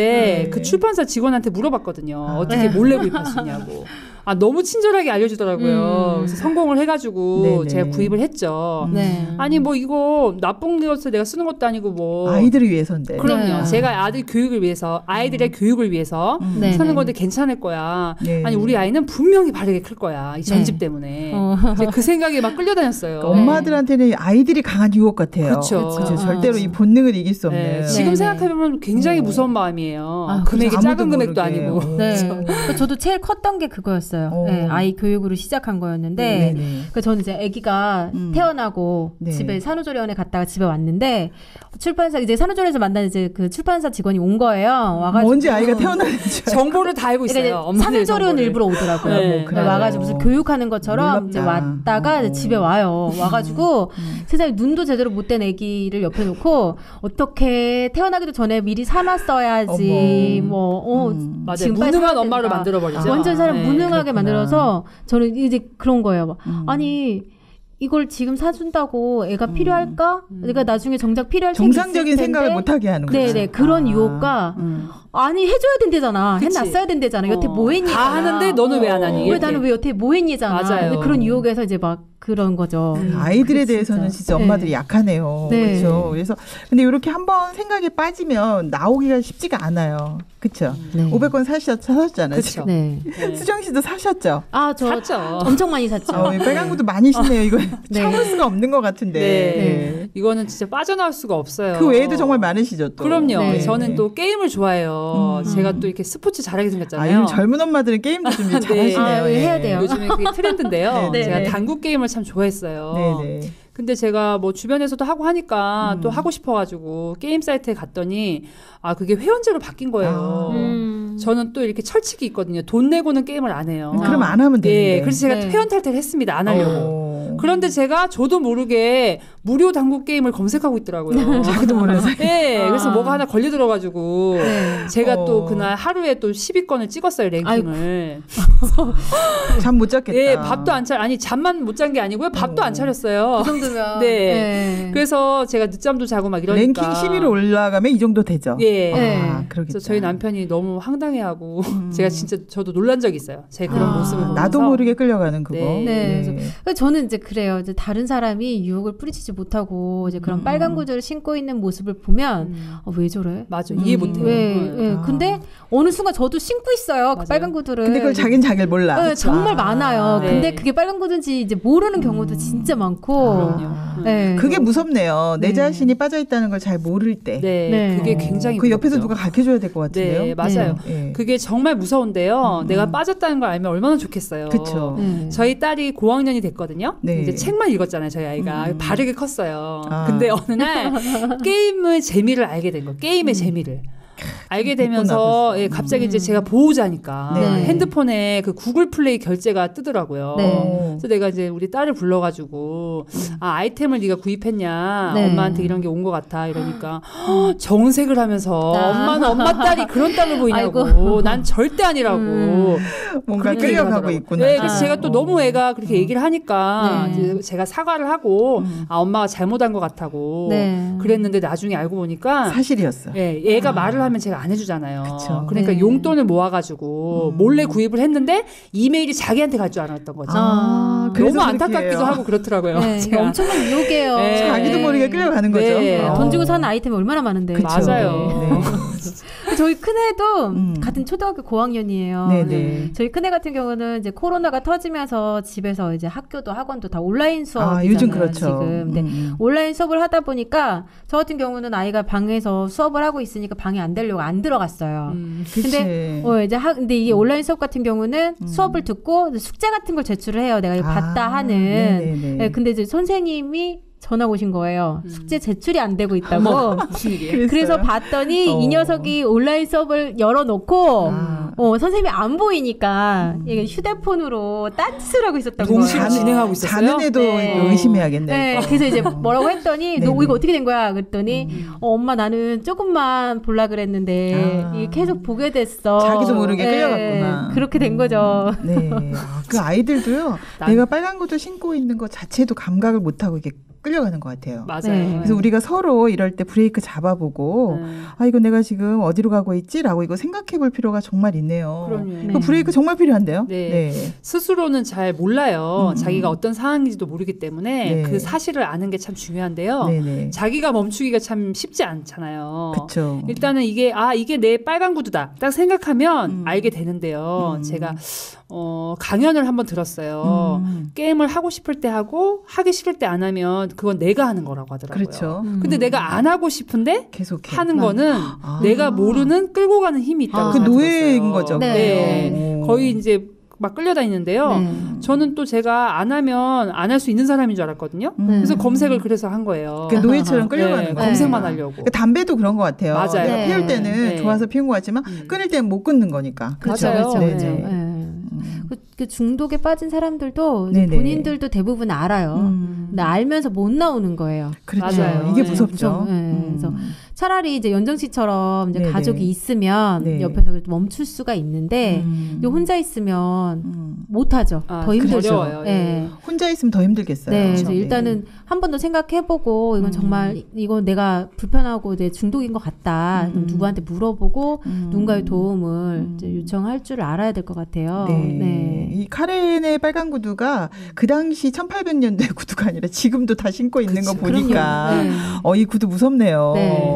Speaker 1: 네.
Speaker 2: 그 출판사 직원한테 물어봤거든요. 어떻게 몰래 구입할 수 있냐고. 너무 친절하게 알려주더라고요. 그래서 성공을 해가지고
Speaker 1: 네네.
Speaker 2: 제가 구입을 했죠.
Speaker 3: 네.
Speaker 2: 아니 뭐 이거 나쁜 것을 내가 쓰는 것도 아니고 뭐
Speaker 1: 아이들을 위해서인데.
Speaker 2: 그럼요.
Speaker 3: 네.
Speaker 2: 제가 아들 교육을 위해서 아이들의 교육을 위해서
Speaker 3: 네.
Speaker 2: 사는 건데 괜찮을 거야.
Speaker 1: 네.
Speaker 2: 아니 우리 아이는 분명히 바르게 클 거야. 이 전집 때문에. 이제 그 생각에 막 끌려다녔어요.
Speaker 1: 그러니까 엄마들한테는 아이들이 강한 유혹 같아요.
Speaker 2: 그렇죠.
Speaker 1: 그렇죠. 절대로 이 본능을 이길 수 없는.
Speaker 2: 네, 지금
Speaker 3: 네,
Speaker 2: 생각해보면 굉장히 무서운 마음이에요. 금액이
Speaker 1: 아무도
Speaker 2: 작은 금액도
Speaker 1: 모르게.
Speaker 2: 아니고.
Speaker 3: 네. 그러니까 저도 제일 컸던 게 그거였어요. 네, 아이 교육으로 시작한 거였는데,
Speaker 1: 네네.
Speaker 3: 그러니까 저는 이제 아기가 태어나고
Speaker 1: 네.
Speaker 3: 집에 산후조리원에 갔다가 집에 왔는데 출판사 이제 산후조리원에서 만난 이제 그 출판사 직원이 온 거예요. 와가지고
Speaker 1: 뭔지 아이가 태어나는지.
Speaker 2: 정보를 다 알고 있어요.
Speaker 3: 그러니까
Speaker 2: 엄마들
Speaker 3: 산후조리원
Speaker 2: 정보를.
Speaker 3: 일부러 오더라고요.
Speaker 2: 네.
Speaker 3: 뭐 그래서 와가지고 무슨 교육하는 것처럼 이제
Speaker 1: 놀랍다.
Speaker 3: 왔다가 이제 집에 와요. 와가지고 세상에 눈도 제대로 못 뗀 아기를 옆에 놓고 어떻게 태어나기도 전에 미리 사놨어야지.
Speaker 2: 맞아요.
Speaker 3: 지금 빨리
Speaker 2: 무능한
Speaker 3: 사야
Speaker 2: 엄마로
Speaker 3: 된다.
Speaker 2: 만들어버리죠.
Speaker 3: 완전 사람
Speaker 2: 네,
Speaker 3: 무능하게
Speaker 1: 그렇구나.
Speaker 3: 만들어서 저는 이제 그런 거예요. 아니 이걸 지금 사준다고 애가 필요할까? 내가 나중에 정작 필요할 생각이
Speaker 1: 정상적인
Speaker 3: 있을
Speaker 1: 생각을
Speaker 3: 텐데.
Speaker 1: 못하게 하는 거죠.
Speaker 3: 네네 그런 유혹과 아니 해줘야 된대잖아.
Speaker 2: 그치.
Speaker 3: 해놨어야 된대잖아. 여태 뭐 했니?
Speaker 2: 다 하는데 너는 왜 안 하니?
Speaker 3: 왜
Speaker 2: 이렇게.
Speaker 3: 나는 왜 여태 뭐 했니잖아.
Speaker 2: 맞아요.
Speaker 3: 근데 그런 유혹에서 이제 막 그런 거죠.
Speaker 1: 아이들에 대해서는 진짜 엄마들이
Speaker 3: 네.
Speaker 1: 약하네요.
Speaker 3: 네.
Speaker 1: 그렇죠. 그래서 근데 이렇게 한번 생각에 빠지면 나오기가 쉽지가 않아요. 그렇죠.
Speaker 3: 네.
Speaker 1: 500권 사셨잖아요.
Speaker 2: 그쵸.
Speaker 1: 지금.
Speaker 3: 네.
Speaker 1: 수정 씨도 사셨죠.
Speaker 3: 저
Speaker 2: 샀죠.
Speaker 3: 엄청 많이 샀죠.
Speaker 1: 빨간 것도 많이 신네요. 이거
Speaker 3: 네.
Speaker 1: 참을 수가 없는 것 같은데.
Speaker 2: 네. 이거는 진짜 빠져나올 수가 없어요.
Speaker 1: 그 외에도 정말 많으시죠. 또.
Speaker 2: 그럼요.
Speaker 3: 네.
Speaker 2: 저는 또 게임을 좋아해요. 제가 또 이렇게 스포츠 잘하게 생겼잖아요.
Speaker 1: 요즘 젊은 엄마들은 게임도 좀
Speaker 2: 네.
Speaker 1: 잘하시네요.
Speaker 3: 해야 돼요.
Speaker 2: 요즘에 그게 트렌드인데요.
Speaker 1: 네.
Speaker 2: 제가
Speaker 3: 네.
Speaker 2: 당구 게임을 참 좋아했어요.
Speaker 1: 네네.
Speaker 2: 근데 제가 뭐 주변에서도 하고 하니까 또 하고 싶어가지고 게임 사이트에 갔더니 그게 회원제로 바뀐 거예요. 저는 또 이렇게 철칙이 있거든요. 돈 내고는 게임을 안 해요.
Speaker 1: 그럼 안 하면 되는데.
Speaker 2: 네, 그래서 제가
Speaker 3: 네.
Speaker 2: 회원 탈퇴를 했습니다. 안 하려고. 그런데 제가 저도 모르게 무료 당구 게임을 검색하고 있더라고요.
Speaker 1: 자기도 모르면서.
Speaker 2: 네, 그래서 뭐가 하나 걸려들어가지고
Speaker 3: 네.
Speaker 2: 제가 또 그날 하루에 또 10위권을 찍었어요 랭킹을.
Speaker 1: 잠 못 잤겠다.
Speaker 2: 네, 밥도 안 아니 잠만 못 잔 게 아니고요, 밥도 안 차렸어요.
Speaker 3: 그 정도면.
Speaker 2: 네. 그래서 제가 늦잠도 자고 막 이러니까.
Speaker 1: 랭킹 10위로 올라가면 이 정도 되죠.
Speaker 2: 예.
Speaker 3: 네.
Speaker 1: 그러겠다.
Speaker 2: 그래서 저희 남편이 너무 황당해하고 제가 진짜 저도 놀란 적이 있어요. 제 그런 모습을 보면서.
Speaker 1: 나도 모르게 끌려가는 그거.
Speaker 2: 네.
Speaker 3: 네. 그래서 저는 이제 그래요. 이제 다른 사람이 유혹을 뿌리치지 못하고 이제 그런 빨간 구두를 신고 있는 모습을 보면 왜 저래?
Speaker 2: 맞아. 이해 못해.
Speaker 3: 왜? 근데 어느 순간 저도 신고 있어요. 그 빨간 구두를.
Speaker 1: 근데 그걸 자기를 몰라.
Speaker 3: 네, 정말 많아요.
Speaker 2: 네.
Speaker 3: 근데 그게 빨간 구두인지 이제 모르는 경우도 진짜 많고.
Speaker 1: 네. 그게 무섭네요. 내 자신이 빠져 있다는 걸 잘 모를 때.
Speaker 2: 네. 그게 굉장히
Speaker 1: 그 옆에서 누가 가르쳐줘야 될 것 같은데요.
Speaker 2: 네, 맞아요.
Speaker 1: 네.
Speaker 2: 그게 정말 무서운데요. 내가 빠졌다는 걸 알면 얼마나 좋겠어요.
Speaker 1: 그렇죠.
Speaker 2: 저희 딸이 고학년이 됐거든요.
Speaker 1: 네.
Speaker 2: 이제 책만 읽었잖아요, 저희 아이가. 바르게 컸어요. 근데 어느 날 게임의 재미를 알게 된 거예요. 게임의 재미를. 알게 되면서 갑자기 이제 제가 보호자니까 핸드폰에 그 구글 플레이 결제가 뜨더라고요. 그래서 내가 이제 우리 딸을 불러가지고 아이템을 네가 구입했냐 엄마한테 이런 게 온 것 같아 이러니까 정색을 하면서 엄마는 엄마 딸이 그런 딸을 보이냐고 난 절대 아니라고
Speaker 1: 뭔가 끌려가고 있구나.
Speaker 2: 네, 그래서 제가 또 너무 애가 그렇게 얘기를 하니까 이제 제가 사과를 하고 엄마가 잘못한 것 같다고 그랬는데 나중에 알고 보니까
Speaker 1: 사실이었어.
Speaker 2: 얘가 말을 하면 제가 안 해주잖아요.
Speaker 1: 그쵸.
Speaker 2: 그러니까 용돈을 모아가지고 몰래 구입을 했는데 이메일이 자기한테 갈 줄 알았던 거죠. 너무 안타깝기도 하고 그렇더라고요.
Speaker 3: 엄청난 유혹이에요.
Speaker 1: 자기도 모르게 끌려가는 거죠.
Speaker 3: 돈 주고 사는 아이템이 얼마나 많은데.
Speaker 2: 그쵸. 맞아요.
Speaker 3: 저희 큰애도 같은 초등학교 고학년이에요. 저희 큰애 같은 경우는 이제 코로나가 터지면서 집에서 이제 학교도 학원도 다 온라인 수업이잖아요.
Speaker 1: 요즘 그렇죠.
Speaker 3: 지금. 네. 온라인 수업을 하다 보니까 저 같은 경우는 아이가 방에서 수업을 하고 있으니까 방에 안 되려고 안 들어갔어요. 근데 근데 이 온라인 수업 같은 경우는 수업을 듣고 숙제 같은 걸 제출을 해요. 내가 이거 봤다 하는. 근데 이제 선생님이 전화 오신 거예요. 숙제 제출이 안 되고 있다고.
Speaker 2: 무슨 일이에요?
Speaker 3: 그래서 봤더니 이 녀석이 온라인 수업을 열어놓고 선생님이 안 보이니까 휴대폰으로 딴짓을 하고 있었던 거예요.
Speaker 2: 동시에 진행하고 있었어요?
Speaker 1: 자는 애도 의심해야겠네.
Speaker 3: 그래서 이제 뭐라고 했더니 너 이거 어떻게 된 거야? 그랬더니 엄마 나는 조금만 볼라 그랬는데 이게 계속 보게 됐어.
Speaker 1: 자기도 모르게 끌려갔구나.
Speaker 3: 그렇게 된 거죠.
Speaker 1: 그 아이들도요. 내가 빨간 구두 신고 있는 것 자체도 감각을 못하고 이게 끌려가는 것 같아요.
Speaker 2: 맞아요.
Speaker 1: 그래서 우리가 서로 이럴 때 브레이크 잡아보고 이거 내가 지금 어디로 가고 있지라고 이거 생각해볼 필요가 정말 있네요.
Speaker 2: 그럼요.
Speaker 1: 그 브레이크 정말 필요한데요.
Speaker 2: 스스로는 잘 몰라요. 자기가 어떤 상황인지도 모르기 때문에 그 사실을 아는 게 참 중요한데요. 자기가 멈추기가 참 쉽지 않잖아요.
Speaker 1: 그쵸.
Speaker 2: 일단은 이게 내 빨간 구두다 딱 생각하면 알게 되는데요. 제가 강연을 한번 들었어요. 게임을 하고 싶을 때 하고 하기 싫을 때 안 하면 그건 내가 하는 거라고 하더라고요.
Speaker 1: 그렇죠.
Speaker 2: 근데 내가 안 하고 싶은데
Speaker 1: 계속해.
Speaker 2: 하는 거는 내가 모르는 끌고 가는 힘이 있다고
Speaker 1: 그
Speaker 2: 생각했어요.
Speaker 1: 노예인 거죠.
Speaker 2: 거의 이제 막 끌려다니는데요. 저는 또 제가 안 하면 안 할 수 있는 사람인 줄 알았거든요. 그래서 검색을 그래서 한 거예요.
Speaker 1: 그 노예처럼 끌려가는 거예요.
Speaker 2: 검색만 하려고.
Speaker 1: 담배도 그런 것 같아요.
Speaker 2: 맞아요.
Speaker 1: 피울 때는 좋아서 피운 것 같지만 끊을 때는 못 끊는 거니까.
Speaker 2: 맞아요.
Speaker 3: 그 중독에 빠진 사람들도 이제 본인들도 대부분 알아요. 근데 알면서 못 나오는 거예요.
Speaker 1: 그렇죠.
Speaker 2: 맞아요.
Speaker 1: 이게 무섭죠.
Speaker 3: 그래서 차라리 이제 연정 씨처럼 이제 가족이 있으면 옆에서 멈출 수가 있는데 혼자 있으면 못 하죠. 더 힘들죠.
Speaker 2: 어려워요.
Speaker 1: 혼자 있으면 더 힘들겠어요.
Speaker 3: 그래서 일단은 한 번 더 생각해보고 이건 정말 이건 내가 불편하고 내 중독인 것 같다. 누구한테 물어보고 누군가의 도움을 이제 요청할 줄 알아야 될 것 같아요.
Speaker 1: 이 카렌의 빨간 구두가 그 당시 1800년대 구두가 아니라 지금도 다 신고 있는 거 보니까 이 구두 무섭네요.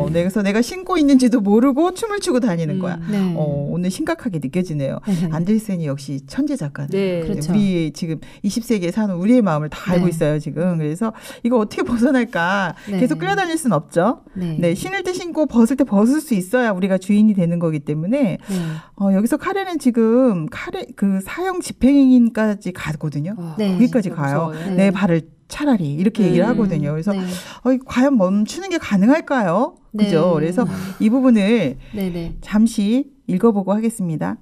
Speaker 1: 그래서 내가 신고 있는지도 모르고 춤을 추고 다니는 거야. 오늘 심각하게 느껴지네요. 안데르센이 역시 천재 작가네.
Speaker 3: 그렇죠.
Speaker 1: 우리 지금 20세기에 사는 우리의 마음을 다 알고 있어요, 지금. 그래서 이거 어떻게 벗어날까? 계속 끌려다닐 수는 없죠. 신을 때 신고 벗을 때 벗을 수 있어야 우리가 주인이 되는 거기 때문에 여기서 카렌은 지금 그 사형 집행까지 가거든요. 거기까지 가요. 내 발을 차라리 이렇게 얘기를 하거든요. 그래서 과연 멈추는 게 가능할까요? 그죠? 그래서 이 부분을 잠시 읽어보고 하겠습니다.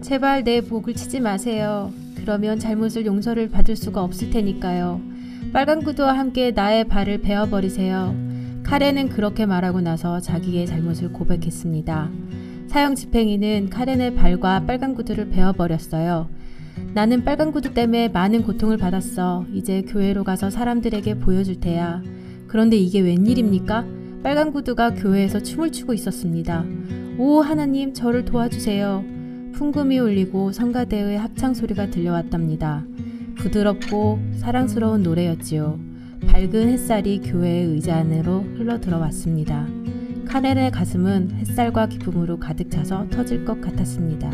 Speaker 3: 제발 내 목을 치지 마세요. 그러면 잘못을 용서를 받을 수가 없을 테니까요. 빨간 구두와 함께 나의 발을 베어버리세요. 카렌은 그렇게 말하고 나서 자기의 잘못을 고백했습니다. 사형 집행인은 카렌의 발과 빨간 구두를 베어버렸어요. 나는 빨간 구두 때문에 많은 고통을 받았어. 이제 교회로 가서 사람들에게 보여줄 테야. 그런데 이게 웬일입니까? 빨간 구두가 교회에서 춤을 추고 있었습니다. 오 하나님 저를 도와주세요. 풍금이 울리고 성가대의 합창 소리가 들려왔답니다. 부드럽고 사랑스러운 노래였지요. 밝은 햇살이 교회의 의자 안으로 흘러 들어왔습니다. 카렌의 가슴은 햇살과 기쁨으로 가득 차서 터질 것 같았습니다.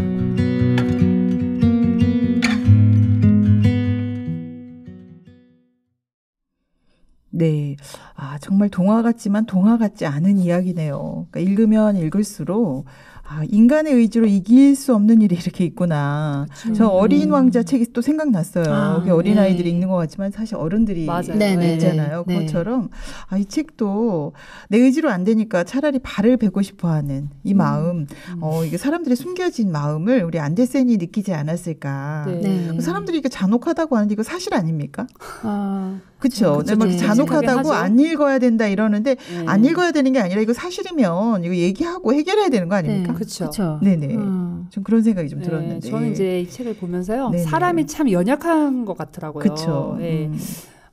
Speaker 1: 네. 아, 정말 동화 같지만 동화 같지 않은 이야기네요. 그러니까 읽으면 읽을수록 아, 인간의 의지로 이길 수 없는 일이 이렇게 있구나. 그쵸. 저 어린 왕자 책이 또 생각났어요. 어린 아이들이 읽는 것 같지만 사실 어른들이 읽잖아요. 그것처럼 아, 이 책도 내 의지로 안 되니까 차라리 발을 베고 싶어하는 이 마음, 이게 사람들의 숨겨진 마음을 우리 안데센이 느끼지 않았을까. 사람들이 이게 잔혹하다고 하는데 이거 사실 아닙니까? 그렇죠. 막 잔혹하다고 안 읽어야 된다 이러는데 안 읽어야 되는 게 아니라 이거 사실이면 이거 얘기하고 해결해야 되는 거 아닙니까?
Speaker 2: 그렇죠.
Speaker 1: 네네. 좀 그런 생각이 좀 들었는데.
Speaker 2: 저는 이제 이 책을 보면서요.
Speaker 1: 네네.
Speaker 2: 사람이 참 연약한 것 같더라고요.
Speaker 1: 그렇죠.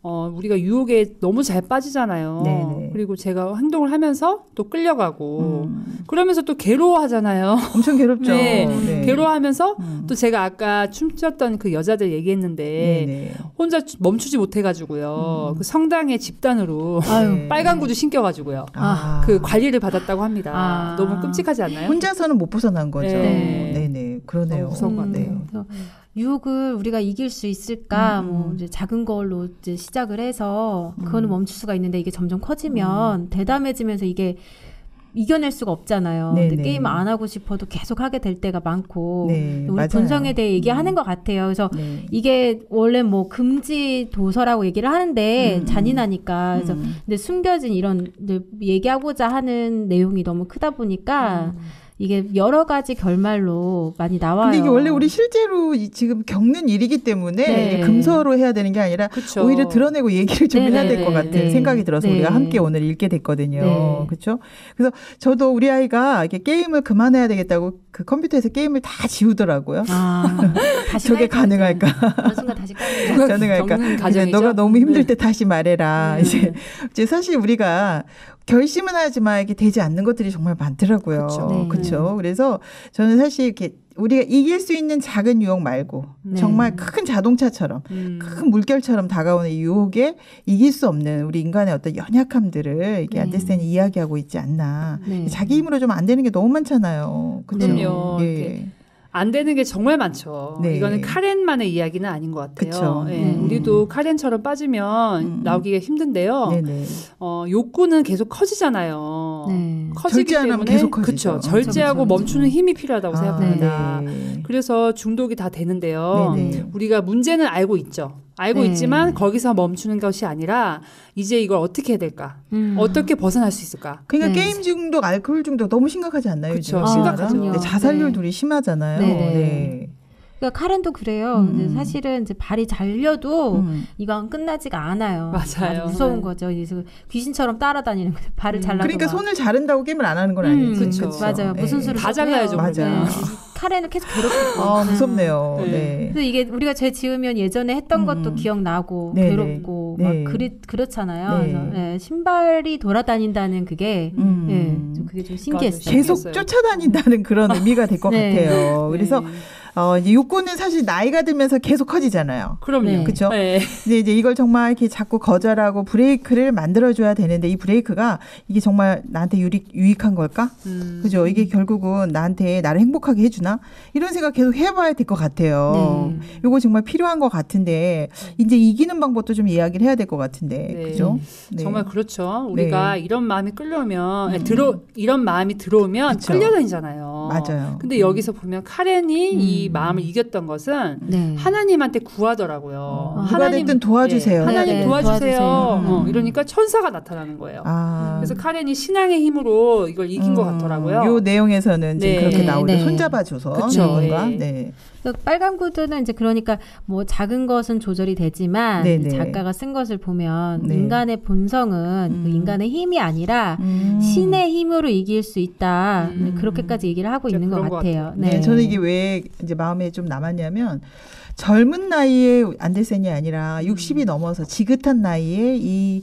Speaker 2: 우리가 유혹에 너무 잘 빠지잖아요.
Speaker 1: 네네.
Speaker 2: 그리고 제가 행동을 하면서 또 끌려가고 그러면서 또 괴로워하잖아요.
Speaker 1: 엄청 괴롭죠.
Speaker 2: 네. 괴로워하면서 또 제가 아까 춤췄던 그 여자들 얘기했는데 혼자 멈추지 못해가지고요. 그 성당의 집단으로 빨간 구두 신겨가지고요. 그 관리를 받았다고 합니다. 너무 끔찍하지 않나요?
Speaker 1: 혼자서는 못 벗어난 거죠. 네네. 그러네요.
Speaker 2: 무서운 것 같아요.
Speaker 3: 유혹을 우리가 이길 수 있을까? 뭐 이제 작은 걸로 이제 시작을 해서 그거는 멈출 수가 있는데 이게 점점 커지면 대담해지면서 이게 이겨낼 수가 없잖아요. 근데 게임 안 하고 싶어도 계속 하게 될 때가 많고 우리
Speaker 1: 맞아요.
Speaker 3: 본성에 대해 얘기하는 것 같아요. 그래서 이게 원래 뭐 금지 도서라고 얘기를 하는데 잔인하니까 그래서 근데 숨겨진 이런 얘기하고자 하는 내용이 너무 크다 보니까 이게 여러 가지 결말로 많이 나와요.
Speaker 1: 근데 이게 원래 우리 실제로 지금 겪는 일이기 때문에 금서로 해야 되는 게 아니라 오히려 드러내고 얘기를 좀 해야 될 것 같은 생각이 들어서 우리가 함께 오늘 읽게 됐거든요. 그렇죠? 그래서 저도 우리 아이가 이렇게 게임을 그만해야 되겠다고 그 컴퓨터에서 게임을 다 지우더라고요.
Speaker 3: 다시
Speaker 1: 저게 가능할까?
Speaker 3: 어느 순간 다시
Speaker 1: 가능할까? 너가 너무 힘들 때 다시 말해라. 이제 사실 우리가 결심은 하지만 이게 되지 않는 것들이 정말 많더라고요. 그렇죠. 그래서 저는 사실 이렇게 우리가 이길 수 있는 작은 유혹 말고 정말 큰 자동차처럼 큰 물결처럼 다가오는 이 유혹에 이길 수 없는 우리 인간의 어떤 연약함들을 이게 안데센이 이야기하고 있지 않나. 자기 힘으로 좀 안 되는 게 너무 많잖아요.
Speaker 2: 그럼요. 안 되는 게 정말 많죠. 이거는 카렌만의 이야기는 아닌 것 같아요. 우리도 카렌처럼 빠지면 나오기가 힘든데요. 욕구는 계속 커지잖아요. 커지기 때문에
Speaker 1: 계속 커지죠.
Speaker 2: 그렇죠. 절제하고 멈추는 힘이 필요하다고 생각합니다. 그래서 중독이 다 되는데요. 우리가 문제는 알고 있죠. 알고 있지만 거기서 멈추는 것이 아니라 이제 이걸 어떻게 해야 될까? 어떻게 벗어날 수 있을까?
Speaker 1: 그러니까 게임 중독, 알코올 중독 너무 심각하지 않나요?
Speaker 2: 그렇죠. 심각하죠.
Speaker 1: 자살률 둘이 심하잖아요.
Speaker 3: 그러니까 카렌도 그래요. 근데 사실은 이제 발이 잘려도 이건 끝나지가 않아요.
Speaker 2: 맞아요.
Speaker 3: 무서운 거죠. 그래서 귀신처럼 따라다니는 거죠. 발을 잘라도
Speaker 1: 그러니까 손을 자른다고 게임을 안 하는 건 아니죠.
Speaker 2: 그렇죠.
Speaker 3: 맞아요. 무슨 수를
Speaker 2: 다 잘라야죠.
Speaker 1: 맞아.
Speaker 3: 카렌을 계속 괴롭히고.
Speaker 1: 무섭네요.
Speaker 3: 그래서 이게 우리가 죄 지으면 예전에 했던 것도 기억나고 괴롭고 막 그렇잖아요. 그래서 신발이 돌아다닌다는 그게 그게 좀 신기했어요.
Speaker 1: 계속 쫓아다닌다는 그런 의미가 될 것 같아요. 그래서 욕구는 사실 나이가 들면서 계속 커지잖아요.
Speaker 2: 그럼요.
Speaker 1: 그렇죠? 근데 이제 이걸 정말 이렇게 자꾸 거절하고 브레이크를 만들어줘야 되는데 이 브레이크가 이게 정말 나한테 유익한 걸까? 그죠? 이게 결국은 나한테 나를 행복하게 해주나? 이런 생각 계속 해봐야 될 것 같아요. 이거 정말 필요한 것 같은데 이제 이기는 방법도 좀 이야기를 해야 될 것 같은데, 그죠?
Speaker 2: 정말 그렇죠. 우리가 이런 마음이 끌려오면 이런 마음이 들어오면 끌려다니잖아요.
Speaker 1: 맞아요.
Speaker 2: 근데 여기서 보면 카렌이 이 마음을 이겼던 것은 하나님한테 구하더라고요.
Speaker 1: 누가 됐든 도와주세요.
Speaker 2: 하나님 도와주세요. 이러니까 천사가 나타나는 거예요. 그래서 카렌이 신앙의 힘으로 이걸 이긴 것 같더라고요.
Speaker 1: 이 내용에서는 지금 그렇게 나오죠. 손잡아줘서.
Speaker 2: 그렇죠.
Speaker 3: 빨간 구두는 이제 그러니까 뭐 작은 것은 조절이 되지만 작가가 쓴 것을 보면 인간의 본성은 그 인간의 힘이 아니라 신의 힘으로 이길 수 있다. 그렇게까지 얘기를 하고 있는 것 같아요.
Speaker 1: 저는 이게 왜 이제 마음에 좀 남았냐면 젊은 나이에 안데르센이 아니라 60이 넘어서 지긋한 나이에 이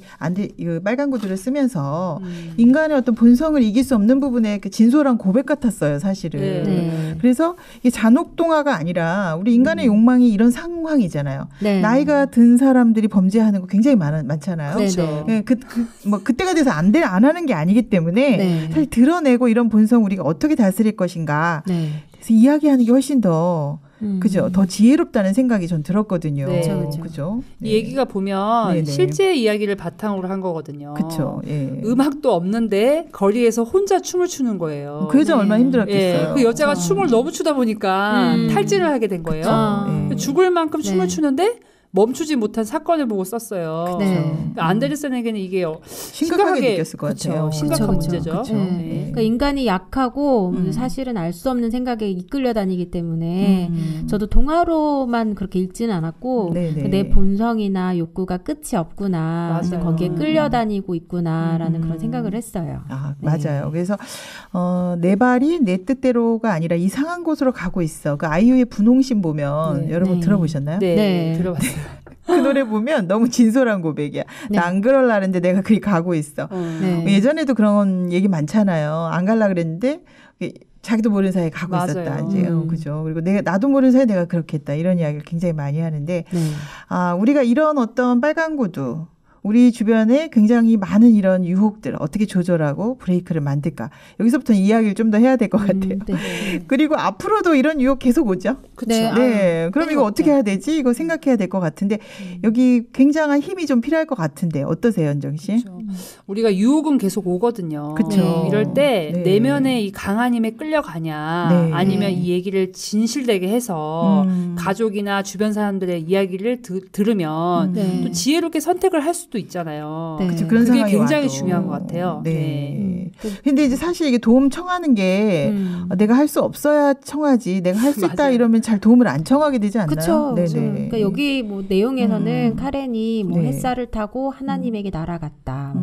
Speaker 1: 빨간 구두를 쓰면서 인간의 어떤 본성을 이길 수 없는 부분에 그 진솔한 고백 같았어요, 사실은.
Speaker 3: 네.
Speaker 1: 그래서 이게 잔혹동화가 아니라 우리 인간의 욕망이 이런 상황이잖아요.
Speaker 3: 네.
Speaker 1: 나이가 든 사람들이 범죄하는 거 굉장히 많잖아요.
Speaker 3: 그렇죠.
Speaker 1: 네, 그때가 돼서 안 하는 게 아니기 때문에
Speaker 3: 네.
Speaker 1: 사실 드러내고 이런 본성 우리가 어떻게 다스릴 것인가.
Speaker 3: 네.
Speaker 1: 그래서 이야기하는 게 훨씬 더 그죠? 더 지혜롭다는 생각이 전 들었거든요.
Speaker 2: 네.
Speaker 1: 그죠?
Speaker 2: 이 얘기가 보면
Speaker 1: 네네.
Speaker 2: 실제 이야기를 바탕으로 한 거거든요.
Speaker 1: 그렇죠. 예.
Speaker 2: 음악도 없는데 거리에서 혼자 춤을 추는 거예요.
Speaker 1: 그 여자 얼마나 힘들었겠어요.
Speaker 2: 예. 그 여자가 춤을 너무 추다 보니까 탈진을 하게 된 거예요.
Speaker 1: 예.
Speaker 2: 죽을 만큼 춤을
Speaker 3: 네.
Speaker 2: 추는데 멈추지 못한 사건을 보고 썼어요.
Speaker 3: 네.
Speaker 2: 그러니까 안데르센에게는 이게
Speaker 1: 심각하게 느꼈을 것 같아요.
Speaker 2: 그쵸, 심각한
Speaker 3: 그쵸,
Speaker 2: 문제죠.
Speaker 1: 그쵸.
Speaker 3: 네.
Speaker 2: 네.
Speaker 3: 그러니까 인간이 약하고 사실은 알 수 없는 생각에 이끌려 다니기 때문에 저도 동화로만 그렇게 읽지는 않았고
Speaker 1: 네네.
Speaker 3: 내 본성이나 욕구가 끝이 없구나.
Speaker 2: 맞아요.
Speaker 3: 거기에 끌려다니고 있구나라는 그런 생각을 했어요.
Speaker 1: 아,
Speaker 3: 네.
Speaker 1: 맞아요. 그래서 내 발이 내 뜻대로가 아니라 이상한 곳으로 가고 있어. 그 아이유의 분홍신 보면
Speaker 2: 네.
Speaker 1: 여러분
Speaker 3: 네.
Speaker 1: 들어보셨나요?
Speaker 2: 네,
Speaker 3: 네.
Speaker 2: 들어봤어요.
Speaker 1: 그 노래 보면 너무 진솔한 고백이야.
Speaker 3: 네.
Speaker 1: 나 안 그럴라는데 내가 그리 가고 있어.
Speaker 3: 네.
Speaker 1: 예전에도 그런 얘기 많잖아요. 안 갈라 그랬는데 자기도 모르는 사이에 가고
Speaker 2: 맞아요.
Speaker 1: 있었다. 이제 그죠. 그리고 나도 모르는 사이에 내가 그렇게 했다. 이런 이야기를 굉장히 많이 하는데
Speaker 3: 네.
Speaker 1: 우리가 이런 어떤 빨간 구두 우리 주변에 굉장히 많은 이런 유혹들 어떻게 조절하고 브레이크를 만들까. 여기서부터 이야기를 좀 더 해야 될 것 같아요.
Speaker 3: 네.
Speaker 1: 그리고 앞으로도 이런 유혹 계속 오죠.
Speaker 2: 그쵸.
Speaker 3: 네.
Speaker 1: 네. 그럼 이거 어떻게 해야 되지? 이거 생각해야 될 것 같은데 여기 굉장한 힘이 좀 필요할 것 같은데 어떠세요, 연정 씨?
Speaker 2: 그렇죠. 우리가 유혹은 계속 오거든요.
Speaker 1: 그쵸.
Speaker 2: 이럴 때
Speaker 1: 네.
Speaker 2: 내면의 이 강한 힘에 끌려가냐
Speaker 1: 네.
Speaker 2: 아니면 이 얘기를 진실되게 해서
Speaker 1: 음.
Speaker 2: 가족이나 주변 사람들의 이야기를 들으면
Speaker 3: 네.
Speaker 2: 또 지혜롭게 선택을 할 수도 있잖아요.
Speaker 3: 네.
Speaker 1: 그쵸, 그런
Speaker 2: 그게
Speaker 1: 상황이
Speaker 2: 굉장히
Speaker 1: 와도.
Speaker 2: 중요한 것 같아요.
Speaker 1: 네. 근데 이제 사실 이게 도움 청하는 게 내가 할 수 없어야 청하지 내가 할 수 있다
Speaker 2: 맞아요.
Speaker 1: 이러면 잘 도움을 안 청하게 되지 않나요?
Speaker 3: 그렇죠.
Speaker 1: 네네.
Speaker 3: 그러니까 여기 뭐 내용에서는 카렌이 뭐
Speaker 1: 네.
Speaker 3: 햇살을 타고 하나님에게 날아갔다.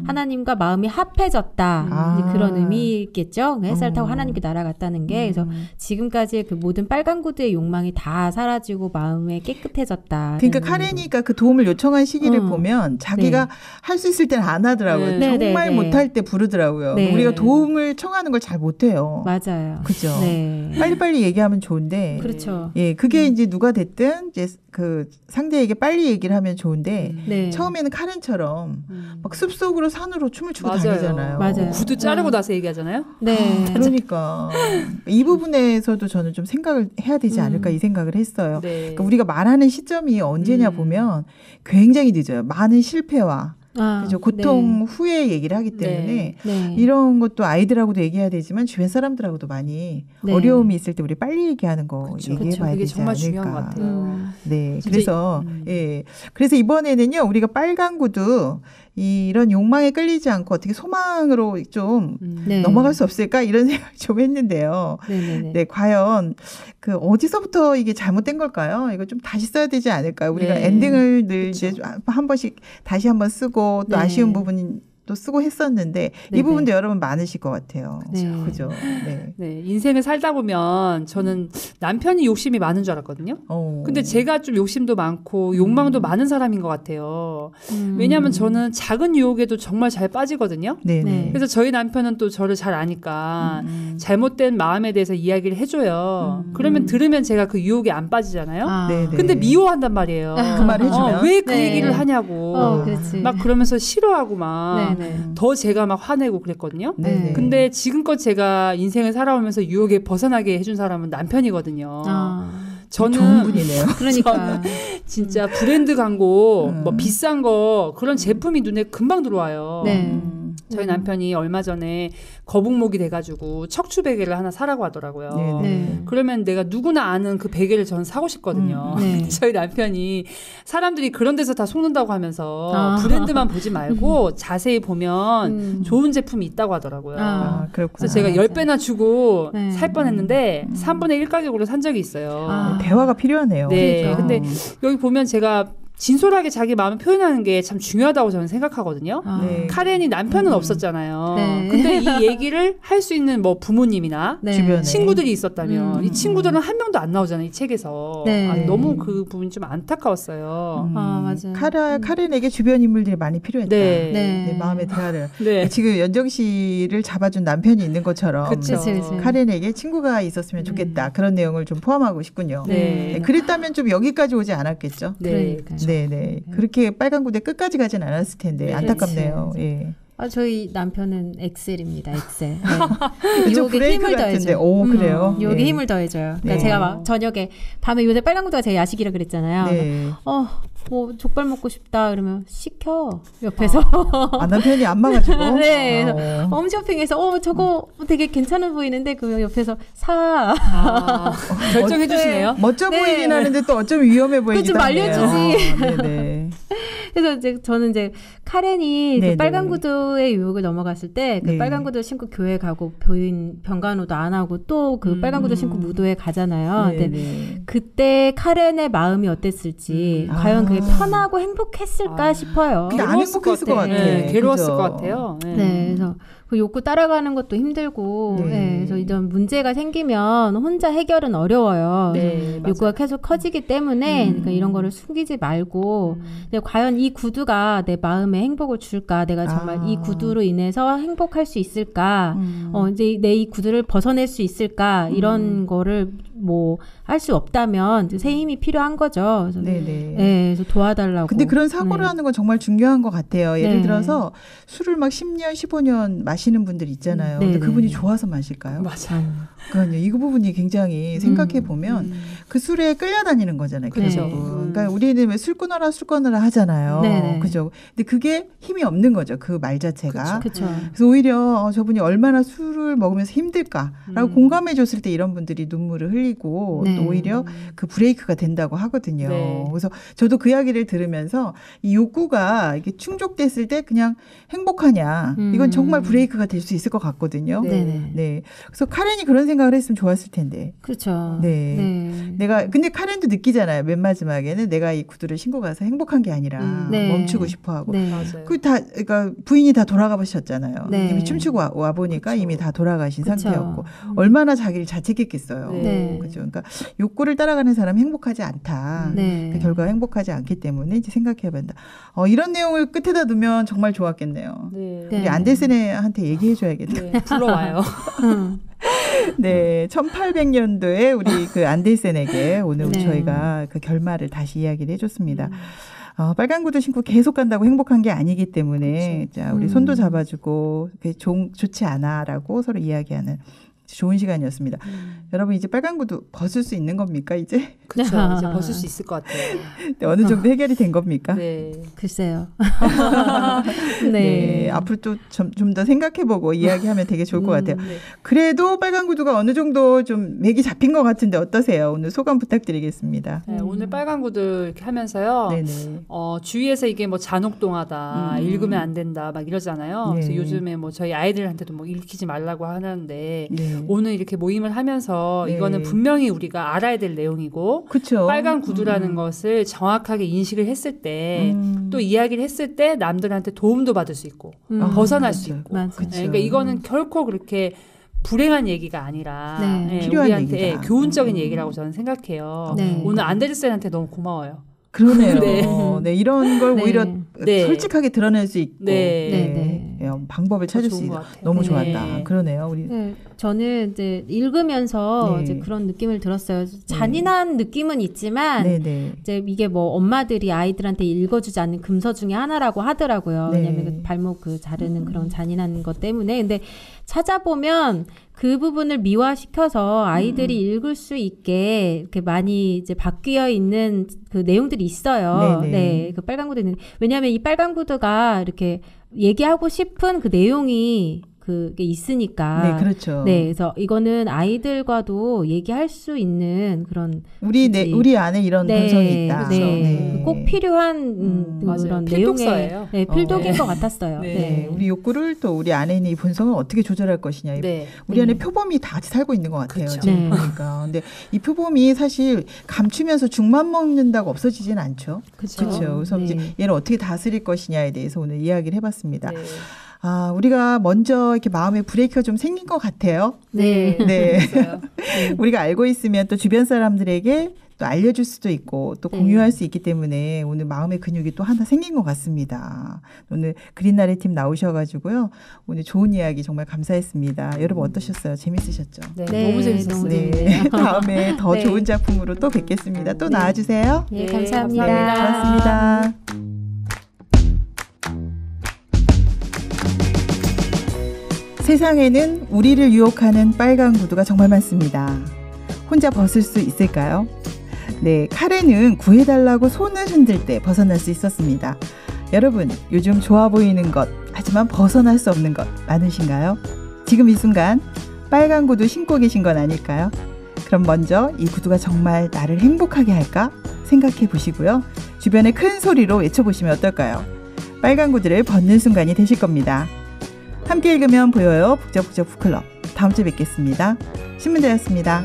Speaker 3: 하나님과 마음이 합해졌다. 이제 그런 의미겠죠. 햇살 타고 하나님께 날아갔다는 게 그래서 지금까지의 그 모든 빨간 구두의 욕망이 다 사라지고 마음에 깨끗해졌다.
Speaker 1: 그러니까 카레니까 그 도움을 요청한 시기를 보면 자기가 할 수 있을 때는 안 하더라고요.
Speaker 2: 네.
Speaker 1: 정말
Speaker 3: 네.
Speaker 1: 못할 때 부르더라고요.
Speaker 3: 네.
Speaker 1: 우리가 도움을 청하는 걸 잘 못해요.
Speaker 3: 맞아요.
Speaker 1: 그죠?
Speaker 3: 네.
Speaker 1: 빨리빨리 얘기하면 좋은데.
Speaker 3: 그렇죠.
Speaker 1: 예, 그게 이제 누가 됐든 이제 그 상대에게 빨리 얘기를 하면 좋은데
Speaker 3: 네.
Speaker 1: 처음에는 카렌처럼 막 숲속으로 산으로 춤을 추고
Speaker 2: 맞아요.
Speaker 1: 다니잖아요.
Speaker 3: 맞아요.
Speaker 2: 구두 자르고 나서 얘기하잖아요.
Speaker 3: 네.
Speaker 1: 그러니까 이 부분에서도 저는 좀 생각을 해야 되지 않을까 이 생각을 했어요.
Speaker 2: 네.
Speaker 1: 그러니까 우리가 말하는 시점이 언제냐 보면 굉장히 늦어요. 많은 실패와 그죠? 고통 후에 얘기를 하기 때문에
Speaker 3: 네.
Speaker 1: 이런 것도 아이들하고도 얘기해야 되지만 주변 사람들하고도 많이
Speaker 3: 네.
Speaker 1: 어려움이 있을 때 우리 빨리 얘기하는 거 얘기해봐야
Speaker 2: 그쵸. 그게
Speaker 1: 되지
Speaker 2: 정말
Speaker 1: 않을까.
Speaker 2: 중요한 것 같아요.
Speaker 1: 네,
Speaker 2: 진짜
Speaker 1: 그래서 그래서 이번에는요 우리가 빨간 구두 이런 욕망에 끌리지 않고 어떻게 소망으로 좀
Speaker 3: 네.
Speaker 1: 넘어갈 수 없을까 이런 생각 좀 했는데요.
Speaker 3: 네네네.
Speaker 1: 네, 과연 그 어디서부터 이게 잘못된 걸까요? 이거 좀 다시 써야 되지 않을까요? 우리가
Speaker 2: 네.
Speaker 1: 엔딩을 늘 이제 한 번씩 다시 한번 쓰고 또
Speaker 3: 네.
Speaker 1: 아쉬운 부분이 또 쓰고 했었는데
Speaker 3: 네네.
Speaker 1: 이 부분도 여러분 많으실 것 같아요.
Speaker 3: 네.
Speaker 1: 그죠? 네.
Speaker 2: 네, 인생을 살다 보면 저는 남편이 욕심이 많은 줄 알았거든요. 근데 제가 좀 욕심도 많고 욕망도 많은 사람인 것 같아요. 왜냐하면 저는 작은 유혹에도 정말 잘 빠지거든요.
Speaker 1: 네네.
Speaker 3: 네.
Speaker 2: 그래서 저희 남편은 또 저를 잘 아니까 잘못된 마음에 대해서 이야기를 해줘요. 그러면 들으면 제가 그 유혹에 안 빠지잖아요.
Speaker 3: 아.
Speaker 1: 네네.
Speaker 2: 근데 미워한단 말이에요.
Speaker 1: 그 말을 해주면?
Speaker 2: 왜 그
Speaker 3: 네.
Speaker 2: 얘기를 하냐고.
Speaker 3: 그렇지.
Speaker 2: 막 그러면서 싫어하고 막
Speaker 3: 네네.
Speaker 2: 더 제가 막 화내고 그랬거든요.
Speaker 1: 네네.
Speaker 2: 근데 지금껏 제가 인생을 살아오면서 유혹에 벗어나게 해준 사람은 남편이거든요.
Speaker 1: 좋은
Speaker 2: 저는
Speaker 1: 분이네요.
Speaker 3: 그러니까.
Speaker 2: 진짜 브랜드 광고, 뭐 비싼 거 그런 제품이 눈에 금방 들어와요.
Speaker 3: 네.
Speaker 2: 저희 남편이 얼마 전에 거북목이 돼가지고 척추 베개를 하나 사라고 하더라고요.
Speaker 3: 네.
Speaker 2: 그러면 내가 누구나 아는 그 베개를 저는 사고 싶거든요.
Speaker 3: 네.
Speaker 2: 근데 저희 남편이 사람들이 그런 데서 다 속는다고 하면서 브랜드만 보지 말고 자세히 보면 좋은 제품이 있다고 하더라고요.
Speaker 1: 아, 그렇구나.
Speaker 2: 그래서 제가 10배나 주고
Speaker 3: 네.
Speaker 2: 살 뻔했는데 3분의 1 가격으로 산 적이 있어요.
Speaker 1: 대화가 필요하네요.
Speaker 2: 네.
Speaker 1: 그렇죠.
Speaker 2: 근데 여기 보면 제가 진솔하게 자기 마음을 표현하는 게 참 중요하다고 저는 생각하거든요.
Speaker 1: 네.
Speaker 2: 카렌이 남편은 없었잖아요.
Speaker 3: 네.
Speaker 2: 근데 이 얘기를 할 수 있는 뭐 부모님이나
Speaker 3: 네.
Speaker 1: 주변에
Speaker 2: 친구들이 있었다면 이 친구들은 한 명도 안 나오잖아요. 이 책에서.
Speaker 3: 네.
Speaker 2: 너무 그 부분이 좀 안타까웠어요.
Speaker 3: 맞아요.
Speaker 1: 카렌에게 주변 인물들이 많이 필요했다.
Speaker 2: 네.
Speaker 1: 네, 마음의 대화를.
Speaker 2: 네.
Speaker 1: 지금 연정 씨를 잡아준 남편이 있는 것처럼
Speaker 2: 그쵸.
Speaker 1: 카렌에게 친구가 있었으면 좋겠다. 그런 내용을 좀 포함하고 싶군요.
Speaker 2: 네.
Speaker 1: 네, 그랬다면 좀 여기까지 오지 않았겠죠?
Speaker 2: 네.
Speaker 1: 네. 그렇게 빨간 구대 끝까지 가진 않았을 텐데
Speaker 2: 네.
Speaker 1: 안타깝네요. 예.
Speaker 3: 저희 남편은 엑셀입니다. 엑셀.
Speaker 1: 좀
Speaker 3: 유혹에
Speaker 1: 브레이크
Speaker 3: 힘을
Speaker 1: 같은데.
Speaker 3: 더해줘요.
Speaker 1: 오, 그래요?
Speaker 3: 유혹에
Speaker 1: 네.
Speaker 3: 힘을 더해줘요. 그러니까
Speaker 1: 네.
Speaker 3: 제가 막 저녁에 밤에 요새 빨간 구두가 제 야식이라 그랬잖아요.
Speaker 1: 네.
Speaker 3: 뭐 족발 먹고 싶다 그러면 시켜 옆에서.
Speaker 1: 남편이 안 막아주고.
Speaker 3: 네. 홈쇼핑에서 저거 되게 괜찮아 보이는데 그 옆에서 사.
Speaker 2: 결정해 주시네요.
Speaker 1: 멋져
Speaker 3: 네.
Speaker 1: 보이긴 하는데 또 어쩜 위험해 보이기도
Speaker 3: 좀
Speaker 1: 하네요.
Speaker 3: 알려주지.
Speaker 1: 네네.
Speaker 3: 그래서 저는 카렌이
Speaker 1: 네네.
Speaker 3: 그 빨간 구두의 유혹을 넘어갔을 때 그
Speaker 1: 네.
Speaker 3: 빨간 구두 신고 교회 가고 병간호도 안 하고 또 그 빨간 구두 신고 무도회 가잖아요. 근데
Speaker 1: 네네.
Speaker 3: 그때 카렌의 마음이 어땠을지 과연 그게 편하고 행복했을까 싶어요.
Speaker 1: 근데 안 행복했을 것 같아.
Speaker 2: 네, 괴로웠을
Speaker 1: 그죠?
Speaker 2: 것 같아요.
Speaker 3: 네, 그래서 그 욕구 따라가는 것도 힘들고,
Speaker 1: 네.
Speaker 3: 그래서 이런 문제가 생기면 혼자 해결은 어려워요.
Speaker 2: 네,
Speaker 3: 욕구가 계속 커지기 때문에 그러니까 이런 거를 숨기지 말고, 근데 과연 이 구두가 내 마음에 행복을 줄까? 내가 정말 이 구두로 인해서 행복할 수 있을까? 이제 내 이 구두를 벗어낼 수 있을까? 이런 거를 뭐 할 수 없다면 새 힘이 필요한 거죠. 그래서,
Speaker 1: 네네.
Speaker 3: 네, 그래서 도와달라고.
Speaker 1: 근데 그런 사고를
Speaker 3: 네.
Speaker 1: 하는 건 정말 중요한 것 같아요. 예를
Speaker 3: 네.
Speaker 1: 들어서 술을 막 10년, 15년 마시는 분들 있잖아요.
Speaker 3: 네,
Speaker 1: 근데
Speaker 3: 네.
Speaker 1: 그분이 좋아서 마실까요?
Speaker 2: 맞아요.
Speaker 1: 그러니까요. 이 부분이 굉장히 생각해 보면 그 술에 끌려다니는 거잖아요.
Speaker 3: 그렇죠.
Speaker 1: 결국은. 그러니까 우리는 왜 술 끊어라 하잖아요.
Speaker 3: 네네.
Speaker 1: 그죠? 근데 그게 힘이 없는 거죠. 그 말 자체가.
Speaker 3: 그렇죠.
Speaker 1: 그래서 오히려 저분이 얼마나 술을 먹으면서 힘들까라고 공감해 줬을 때 이런 분들이 눈물을 흘리고
Speaker 3: 네.
Speaker 1: 또 오히려 그 브레이크가 된다고 하거든요.
Speaker 2: 네.
Speaker 1: 그래서 저도 그 이야기를 들으면서 이 욕구가 이게 충족됐을 때 그냥 행복하냐 이건 정말 브레이크가 될 수 있을 것 같거든요.
Speaker 3: 네네.
Speaker 1: 네. 그래서 카렌이 그런 생각을 했으면 좋았을 텐데.
Speaker 3: 그렇죠.
Speaker 1: 네. 근데 카렌도 느끼잖아요. 맨 마지막에는 내가 이 구두를 신고 가서 행복한 게 아니라
Speaker 3: 네.
Speaker 1: 멈추고 싶어 하고.
Speaker 3: 네.
Speaker 2: 맞아요.
Speaker 1: 그러니까 부인이 다 돌아가 보셨잖아요.
Speaker 3: 네.
Speaker 1: 이미 춤추고 와 보니까
Speaker 2: 그쵸.
Speaker 1: 이미 다 돌아가신
Speaker 3: 그쵸.
Speaker 1: 상태였고 얼마나 자기를 자책했겠어요.
Speaker 3: 네.
Speaker 1: 그죠? 그러니까 욕구를 따라가는 사람은 행복하지 않다.
Speaker 3: 네.
Speaker 1: 그 결과가 행복하지 않기 때문에 이제 생각해야 한다. 이런 내용을 끝에다 두면 정말 좋았겠네요.
Speaker 2: 네.
Speaker 3: 네.
Speaker 1: 우리 안데센한테 얘기해줘야겠네.
Speaker 2: 네, 불러와요.
Speaker 1: 네, 1800년도에 우리 그 안데센에게 오늘
Speaker 3: 네.
Speaker 1: 저희가 그 결말을 다시 이야기를 해줬습니다. 빨간 구두 신고 계속 간다고 행복한 게 아니기 때문에 자 우리 손도 잡아주고 좋지 않아라고 서로 이야기하는 좋은 시간이었습니다. 여러분 이제 빨간 구두 벗을 수 있는 겁니까 이제?
Speaker 2: 그렇죠. 이제 벗을 수 있을 것 같아요.
Speaker 1: 네, 어느 정도 해결이 된 겁니까?
Speaker 2: 네.
Speaker 3: 글쎄요.
Speaker 1: 네, 앞으로 또 좀 더 생각해보고 이야기하면 되게 좋을 것 같아요.
Speaker 2: 네.
Speaker 1: 그래도 빨간 구두가 어느 정도 좀 맥이 잡힌 것 같은데 어떠세요? 오늘 소감 부탁드리겠습니다.
Speaker 2: 네, 오늘 빨간 구두 이렇게 하면서요.
Speaker 1: 네네.
Speaker 2: 주위에서 이게 뭐 잔혹동하다, 읽으면 안 된다, 막 이러잖아요.
Speaker 1: 네.
Speaker 2: 그래서 요즘에 뭐 저희 아이들한테도 뭐 읽히지 말라고 하는데
Speaker 1: 네.
Speaker 2: 오늘 이렇게 모임을 하면서
Speaker 1: 네.
Speaker 2: 이거는 분명히 우리가 알아야 될 내용이고
Speaker 1: 그렇죠.
Speaker 2: 빨간 구두라는 것을 정확하게 인식을 했을 때 또 이야기를 했을 때 남들한테 도움도 받을 수 있고 벗어날 수
Speaker 1: 그렇죠.
Speaker 2: 있고.
Speaker 3: 맞아요.
Speaker 2: 네, 그러니까 이거는 결코 그렇게 불행한 얘기가 아니라
Speaker 3: 네.
Speaker 1: 필요한
Speaker 2: 우리한테
Speaker 1: 얘기다.
Speaker 2: 교훈적인 얘기라고 저는 생각해요.
Speaker 3: 네.
Speaker 2: 오늘 안데르센한테 너무 고마워요.
Speaker 1: 그러네요.
Speaker 2: 네.
Speaker 1: 네, 이런 걸
Speaker 3: 네.
Speaker 1: 오히려
Speaker 2: 네.
Speaker 1: 솔직하게 드러낼 수 있고
Speaker 2: 네.
Speaker 1: 방법을 찾을 수
Speaker 2: 좋은
Speaker 1: 있어.
Speaker 2: 것 같아요.
Speaker 1: 너무
Speaker 2: 네.
Speaker 1: 좋았다. 그러네요. 우리
Speaker 3: 네, 저는 이제 읽으면서
Speaker 1: 네.
Speaker 3: 이제 그런 느낌을 들었어요. 잔인한 느낌은 있지만
Speaker 1: 네네.
Speaker 3: 이제 이게 뭐 엄마들이 아이들한테 읽어주지 않는 금서 중에 하나라고 하더라고요.
Speaker 1: 네.
Speaker 3: 왜냐하면 그 발목 그 자르는 그런 잔인한 것 때문에. 근데 찾아보면 그 부분을 미화시켜서 아이들이 읽을 수 있게 이렇게 많이 이제 바뀌어 있는 그 내용들이 있어요.
Speaker 1: 네네.
Speaker 3: 네, 그 빨간 구두는 왜냐하면 이 빨간 구두가 이렇게 얘기하고 싶은 그 내용이 그게 있으니까.
Speaker 1: 네, 그렇죠.
Speaker 3: 네, 그래서 이거는 아이들과도 얘기할 수 있는 그런
Speaker 1: 우리 안에 이런 본성이 있다.
Speaker 3: 네,
Speaker 1: 네.
Speaker 3: 꼭 필요한 그런 내용의 필독인 것 같았어요.
Speaker 1: 네.
Speaker 3: 네.
Speaker 1: 우리 욕구를 또 우리 안에 있는 이 본성을 어떻게 조절할 것이냐.
Speaker 2: 네.
Speaker 1: 우리 안에 표범이 다 같이 살고 있는 것 같아요.
Speaker 2: 그렇죠.
Speaker 1: 지금 보니까. 근데 이 표범이 사실 감추면서 죽만 먹는다고 없어지진 않죠.
Speaker 3: 그렇죠.
Speaker 1: 그래서 이제 얘를 어떻게 다스릴 것이냐에 대해서 오늘 이야기를 해봤습니다.
Speaker 2: 네.
Speaker 1: 우리가 먼저 이렇게 마음에 브레이크가 좀 생긴 것 같아요.
Speaker 2: 네.
Speaker 1: 네. 우리가 알고 있으면 또 주변 사람들에게 또 알려줄 수도 있고 또 공유할 수 있기 때문에 오늘 마음의 근육이 또 하나 생긴 것 같습니다. 오늘 그린나래 팀 나오셔가지고요. 오늘 좋은 이야기 정말 감사했습니다. 여러분 어떠셨어요? 재밌으셨죠?
Speaker 2: 네, 너무 재밌었어요.
Speaker 1: 네. 다음에 더 좋은 작품으로 또 뵙겠습니다. 또 나와주세요.
Speaker 3: 네, 감사합니다.
Speaker 1: 고맙습니다. 세상에는 우리를 유혹하는 빨간 구두가 정말 많습니다. 혼자 벗을 수 있을까요? 네, 카레는 구해달라고 손을 흔들 때 벗어날 수 있었습니다. 여러분, 요즘 좋아 보이는 것, 하지만 벗어날 수 없는 것 많으신가요? 지금 이 순간 빨간 구두 신고 계신 건 아닐까요? 그럼 먼저 이 구두가 정말 나를 행복하게 할까 생각해 보시고요. 주변에 큰 소리로 외쳐보시면 어떨까요? 빨간 구두를 벗는 순간이 되실 겁니다. 함께 읽으면 보여요. 북적북적 북클럽. 다음 주에 뵙겠습니다. 신문자였습니다.